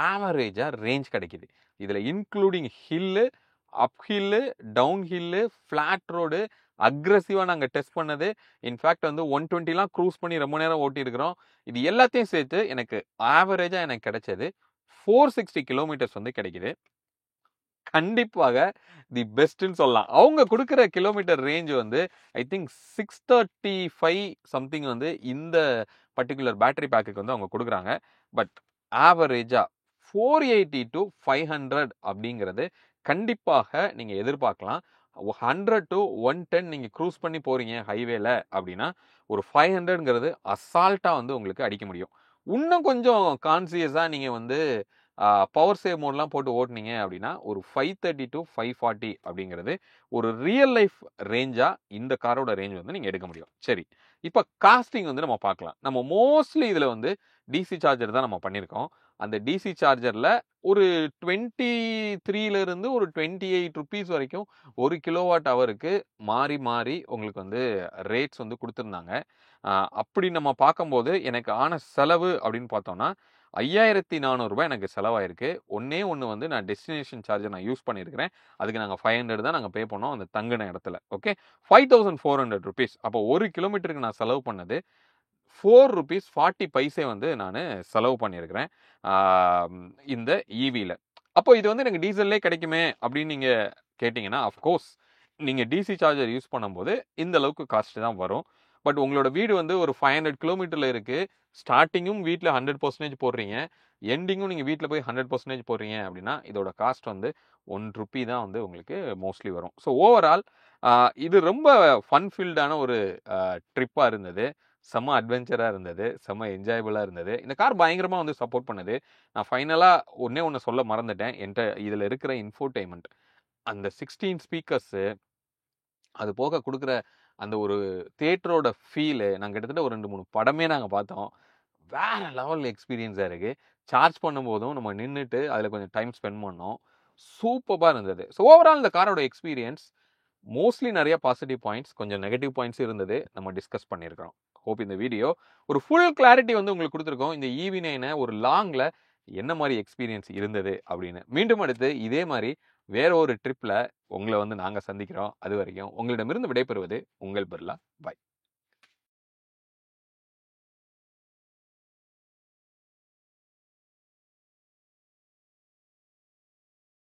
ஆவரேஜாக ரேஞ்ச் கிடைக்குது. இதில் including hill, up hill, down hill, flat road, அக்ரெசிவாக நாங்கள் டெஸ்ட் பண்ணது. இன்ஃபேக்ட் வந்து 120லாம் க்ரூஸ் பண்ணி ரொம்ப நேரம் ஓட்டியிருக்கிறோம். இது எல்லாத்தையும் சேர்த்து எனக்கு ஆவரேஜாக எனக்கு கிடைச்சது 460 கிலோமீட்டர்ஸ் வந்து கிடைக்குது. கண்டிப்பாக தி பெஸ்ட்ன்னு சொல்லலாம். அவங்க கொடுக்குற கிலோமீட்டர் ரேஞ்ச் வந்து ஐ திங்க் 635 சம்திங் வந்து இந்த பர்டிகுலர் பேட்டரி பேக்குக்கு வந்து அவங்க கொடுக்குறாங்க. பட் ஆவரேஜா 480 to 500 அப்படிங்கிறது கண்டிப்பாக நீங்க எதிர்பார்க்கலாம். 100 to 110 நீங்க க்ரூஸ் பண்ணி போறீங்க ஹைவேல அப்படின்னா ஒரு 500ங்கிறது அசால்ட்டா வந்து உங்களுக்கு அடிக்க முடியும். இன்னும் கொஞ்சம் கான்சியஸா நீங்க வந்து பவர் சேவ் மோட்லாம் போட்டு ஓட்டுனீங்க அப்படின்னா ஒரு 530 to 540 அப்படிங்கிறது ஒரு ரியல் லைஃப் ரேஞ்சா இந்த காரோட ரேஞ்ச் வந்து நீங்க எடுக்க முடியும். சரி, இப்போ காஸ்டிங் வந்து நம்ம பார்க்கலாம். நம்ம மோஸ்ட்லி இதுல வந்து டிசி சார்ஜர் தான் நம்ம பண்ணியிருக்கோம். அந்த டிசி சார்ஜர்ல ஒரு 23ல இருந்து ஒரு 28 ருபீஸ் வரைக்கும் 1 கிலோவாட் ஹவருக்கு மாறி மாறி உங்களுக்கு வந்து ரேட்ஸ் வந்து கொடுத்துருந்தாங்க. அப்படி நம்ம பார்க்கும்போது எனக்கு ஆன செலவு அப்படின்னு பார்த்தோம்னா 5400 ரூபாய் எனக்கு செலவாயிருக்கு. ஒண்ணே ஒன்று வந்து நான் டெஸ்டினேஷன் சார்ஜர் நான் யூஸ் பண்ணியிருக்கிறேன். அதுக்கு நாங்கள் 500 தான் நாங்கள் பே பண்ணோம் அந்த தங்கின இடத்துல. Okay, 5400 rupees. அப்போ 1 கிலோமீட்டருக்கு நான் செலவு பண்ணது 4 ருபீஸ் 40 பைசே வந்து நான் செலவு பண்ணியிருக்கிறேன் இந்த ஈவியில். அப்போ இது வந்து எனக்கு டீசல்லே கிடைக்குமே அப்படின்னு நீங்கள் கேட்டிங்கன்னா, அஃப்கோர்ஸ் நீங்கள் டிசி சார்ஜர் யூஸ் பண்ணும்போது இந்த அளவுக்கு காஸ்ட் தான் வரும். பட் உங்களோட வீடு வந்து ஒரு 500 கிலோமீட்டரில் இருக்குது. ஸ்டார்டிங்கும் வீட்டில் 100% போடுறீங்க, எண்டிங்கும் நீங்கள் வீட்டில் போய் 100% போடுறீங்க அப்படின்னா இதோட காஸ்ட் வந்து 1 ருபி தான் வந்து உங்களுக்கு மோஸ்ட்லி வரும். ஸோ ஓவரால் இது ரொம்ப ஃபன் ஃபீல்டான ஒரு ட்ரிப்பாக இருந்தது. செம்ம அட்வென்ச்சராக இருந்தது, செம்ம என்ஜாயபுளாக இருந்தது. இந்த கார் பயங்கரமாக வந்து சப்போர்ட் பண்ணுது. நான் ஃபைனலாக ஒன்று சொல்ல மறந்துட்டேன். என்கிட்ட இதில் இருக்கிற இன்ஃபோடெயின்மெண்ட், அந்த 16 ஸ்பீக்கர்ஸு, அது போக கொடுக்குற அந்த ஒரு தியேட்டரோட ஃபீலு, நாங்கள் கிட்டத்தட்ட ஒரு 2-3 படமே நாங்கள் பார்த்தோம். வேற லெவல் எக்ஸ்பீரியன்ஸாக இருக்குது. சார்ஜ் பண்ணும்போதும் நம்ம நின்றுட்டு அதில் கொஞ்சம் டைம் ஸ்பெண்ட் பண்ணோம். சூப்பராக இருந்தது. ஸோ ஓவரால் இந்த காரோட எக்ஸ்பீரியன்ஸ் மோஸ்ட்லி நிறைய பாசிட்டிவ் பாயிண்ட்ஸ், கொஞ்சம் நெகட்டிவ் பாயிண்ட்ஸ் இருந்தது, நம்ம டிஸ்கஸ் பண்ணியிருக்கிறோம். ஹோப் இந்த வீடியோ ஒரு ஃபுல் கிளாரிட்டி வந்து உங்களுக்கு கொடுத்துருக்கோம். இந்த EV9 ஒரு லாங்கில் என்ன மாதிரி எக்ஸ்பீரியன்ஸ் இருந்தது அப்படின்னு. மீண்டும் அடுத்து இதே மாதிரி வேற ஒரு ட்ரிப்பில் உங்களை வந்து நாங்கள் சந்திக்கிறோம். அது வரைக்கும் உங்களிடமிருந்து விடைபெறுவது உங்கள் பிர்லா. பாய்.